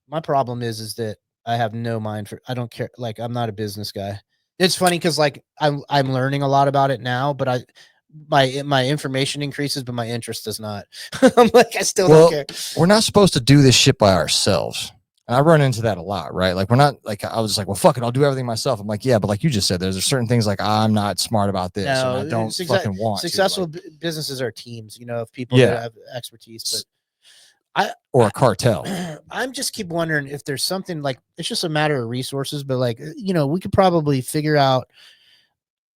My problem is that I have no mind for. I don't care. Like, I'm not a business guy. It's funny because like I'm learning a lot about it now, but my information increases, but my interest does not. I'm like, I still don't care. We're not supposed to do this shit by ourselves. And I run into that a lot, right? Like, we're not like, I was just like, well, fuck it, I'll do everything myself. I'm like, yeah, but like you just said, there's certain things like I'm not smart about this. No, and I don't fucking want successful to, like, businesses are teams, you know, of people that have expertise. But or a cartel. I'm just keep wondering if there's something like, it's just a matter of resources, but like, you know, we could probably figure out,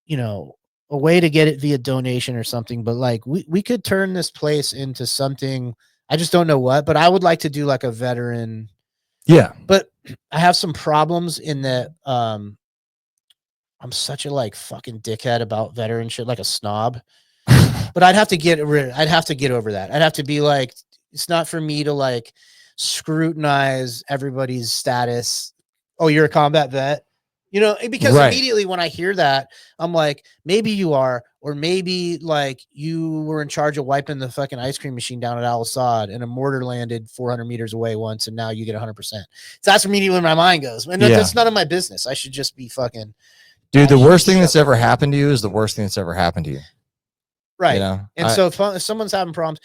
you know, a way to get it via donation or something, but like we could turn this place into something. I just don't know what, but I would like to do like a veteran. Yeah. But I have some problems in that I'm such a like fucking dickhead about veteran shit, like a snob. But I'd have to get over that. I'd have to be like, it's not for me to like scrutinize everybody's status. Oh, you're a combat vet. You know, because immediately when I hear that, I'm like, maybe you are, or maybe like you were in charge of wiping the fucking ice cream machine down at Al Assad and a mortar landed 400 meters away once and now you get 100%. So that's immediately where my mind goes. And that's none of my business. I should just be fucking. Dude, the worst thing that's ever happened to you is the worst thing that's ever happened to you. Right. You know? And so if someone's having problems,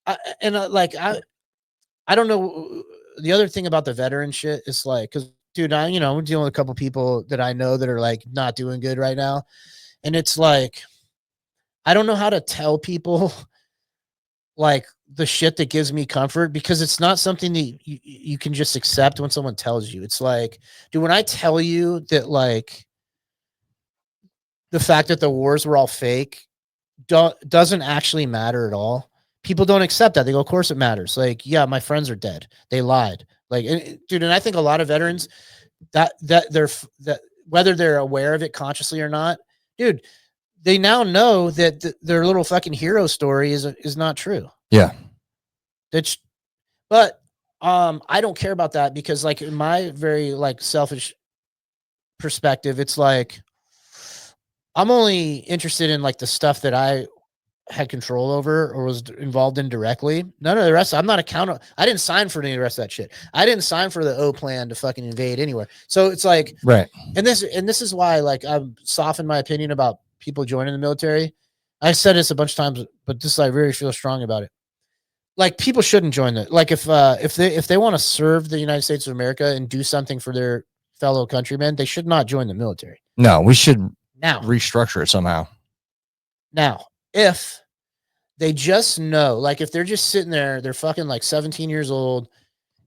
I don't know. The other thing about the veteran shit is like, because dude, I'm dealing with a couple people that I know that are like not doing good right now. And it's like, I don't know how to tell people like the shit that gives me comfort, because it's not something that you can just accept when someone tells you. It's like, dude, when I tell you that like the fact that the wars were all fake doesn't actually matter at all. People don't accept that. They go, of course it matters. Like, yeah, my friends are dead. They lied. Like, dude, and I think a lot of veterans that whether they're aware of it consciously or not, dude, they now know that their little fucking hero story is not true. Yeah. But I don't care about that, because like in my very like selfish perspective, it's like I'm only interested in like the stuff that I had control over or was involved in directly. None of the rest. I'm not accountable. I didn't sign for any of the rest of that shit. I didn't sign for the O plan to fucking invade anywhere. So it's like, right. And this is why like I've softened my opinion about people joining the military. I said this a bunch of times, but this I really feel strong about it. Like, people shouldn't join it. Like if they want to serve the United States of America and do something for their fellow countrymen, they should not join the military. No, we should now restructure it somehow. Now, if they just know, like if they're just sitting there, they're fucking like 17 years old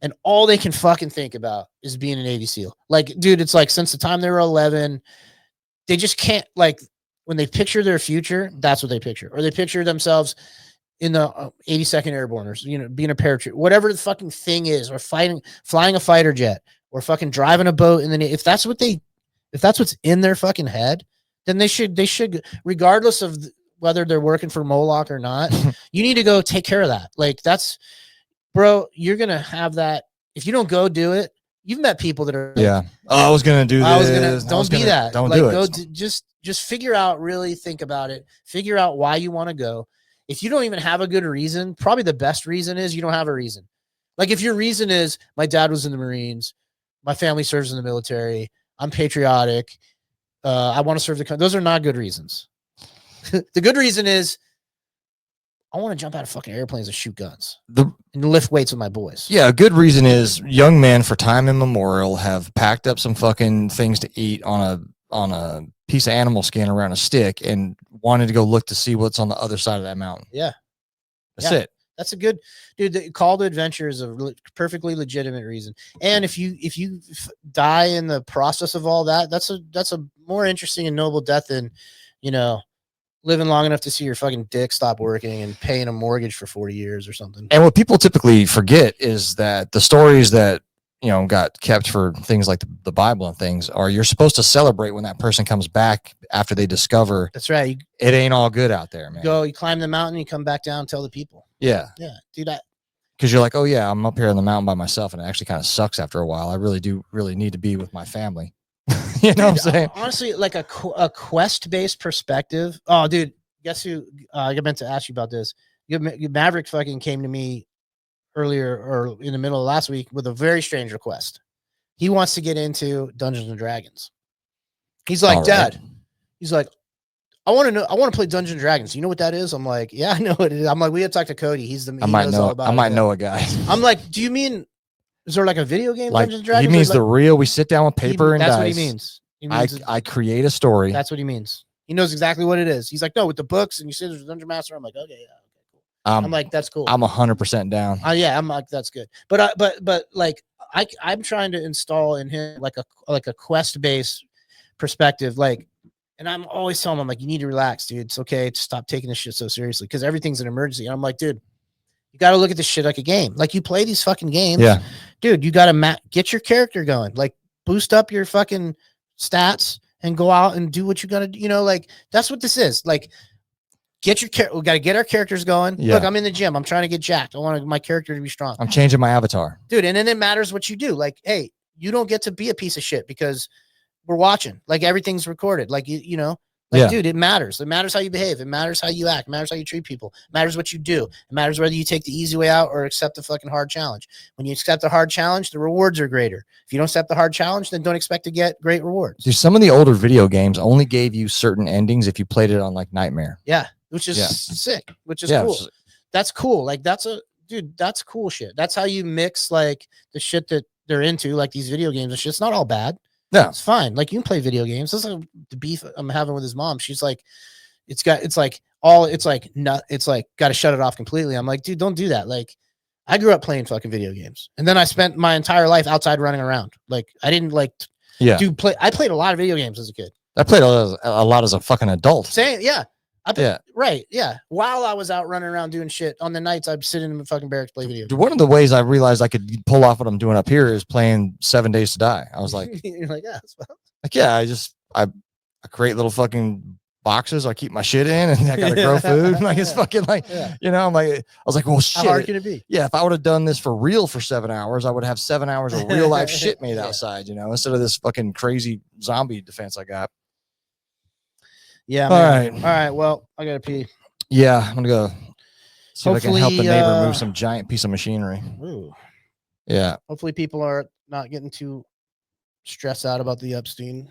and all they can fucking think about is being a Navy SEAL. Like, dude, it's like since the time they were 11, they just can't, like when they picture their future, that's what they picture. Or they picture themselves in the 82nd Airborne, or, being a paratrooper, whatever the fucking thing is, or flying a fighter jet, or fucking driving a boat. And then if that's what's in their fucking head, then they should, regardless of whether they're working for Moloch or not, you need to go take care of that. Like, that's, bro, you're going to have that. If you don't go do it, you've met people that are like, yeah. Oh, I was going to do this. Don't be that. Don't like, do it. Go just figure out, really think about it. Figure out why you want to go. If you don't even have a good reason, probably the best reason is you don't have a reason. Like, if your reason is my dad was in the Marines, my family serves in the military, I'm patriotic, I want to serve the country. Those are not good reasons. The good reason is I want to jump out of fucking airplanes and shoot guns. and lift weights with my boys. Yeah, a good reason is young men for time immemorial have packed up some fucking things to eat on a piece of animal skin around a stick and wanted to go look to see what's on the other side of that mountain. Yeah. That's Yeah. it. That's a good dude. The call to adventure is a perfectly legitimate reason. And if you die in the process of all that, that's a more interesting and noble death than, you know, living long enough to see your fucking dick stop working and paying a mortgage for 40 years or something. And what people typically forget is that the stories that, you know, got kept for things like the Bible and things are you're supposed to celebrate when that person comes back after they discover That's right. it ain't all good out there, man. You climb the mountain, you come back down, and tell the people. Yeah. Yeah. Do that. Because you're like, oh yeah, I'm up here on the mountain by myself, and it actually kind of sucks after a while. I really need to be with my family. You know what I'm saying? Honestly, like a quest-based perspective. Oh, dude, guess who? I meant to ask you about this. Maverick fucking came to me earlier or in the middle of last week with a very strange request. He wants to get into Dungeons and Dragons. He's like, Dad. He's like, I want to play Dungeons and Dragons. You know what that is? I'm like, yeah, I know what it is. I'm like, we had to talk to Cody. I might know a guy. I'm like, do you mean, is there like a video game like, Dungeons and Dragons? He means the real, we sit down with paper and dice. That's what he means. I create a story. That's what he means. He knows exactly what it is. He's like, no, with the books, and you say there's a Dungeon Master. I'm like, okay, yeah, okay, cool. I'm like, that's cool. I'm 100% down. Yeah, I'm like, that's good. But like, I'm trying to install in him like a quest-based perspective, like. And I'm always telling him, I'm like, you need to relax, dude. It's okay to stop taking this shit so seriously because everything's an emergency. And I'm like, dude, you got to look at this shit like a game. Like you play these fucking games. Yeah. Dude, you got to get your character going. Like boost up your fucking stats and go out and do what you got to do. You know, like that's what this is. Like we got to get our characters going. Yeah. Look, I'm in the gym. I'm trying to get jacked. I want my character to be strong. I'm changing my avatar. Dude, and then it matters what you do. Like, hey, you don't get to be a piece of shit because we're watching. Like everything's recorded. Like, you know. Like, yeah. Dude, it matters. It matters how you behave. It matters how you act. It matters how you treat people. It matters what you do. It matters whether you take the easy way out or accept the fucking hard challenge. When you accept the hard challenge, the rewards are greater. If you don't accept the hard challenge, then don't expect to get great rewards. Dude, some of the older video games only gave you certain endings if you played it on like Nightmare. Yeah, which is sick, which is cool. That's cool. Like that's cool shit. That's how you mix like the shit that they're into, like these video games and shit. It's not all bad. No, it's fine. Like you can play video games. This is like the beef I'm having with his mom. She's like, it's got to shut it off completely. I'm like, dude, don't do that. Like I grew up playing fucking video games and then I spent my entire life outside running around. Like I didn't like, I played a lot of video games as a kid. I played a lot as a fucking adult. Right. Yeah. While I was out running around doing shit on the nights, I'd sit in the fucking barracks, play video games. One of the ways I realized I could pull off what I'm doing up here is playing 7 Days to Die. I was like, you're like, I create little fucking boxes. I keep my shit in and I got to grow food. Like it's fucking like, you know, I was like, well, shit. How hard can it be? Yeah. If I would have done this for real for 7 hours, I would have 7 hours of real life shit made outside, you know, instead of this fucking crazy zombie defense I got. Yeah. All right. Well, I gotta pee. Yeah, I'm gonna go see if I can help the neighbor move some giant piece of machinery. Ooh. Yeah. Hopefully, people are not getting too stressed out about the Epstein.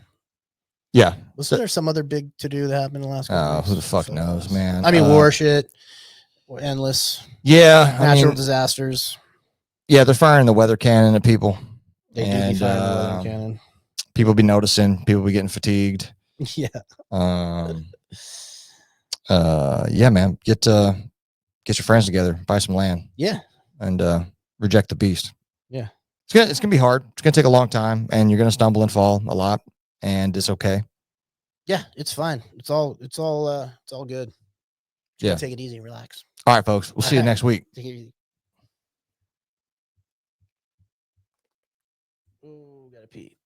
Yeah. Wasn't there some other big to do that happened in the last couple weeks? Who the fuck knows, man? I mean, war shit, endless. Yeah. Natural disasters. Yeah, they're firing the weather cannon at people. They do be firing the weather cannon. People be noticing. People be getting fatigued. Yeah. Yeah, man. Get your friends together, buy some land. Yeah. And reject the beast. Yeah. It's gonna be hard. It's gonna take a long time, and you're gonna stumble and fall a lot, and it's okay. Yeah, it's fine. It's all good. Yeah. Take it easy and relax. All right, folks. We'll see you next week. Take it easy. Ooh, gotta pee.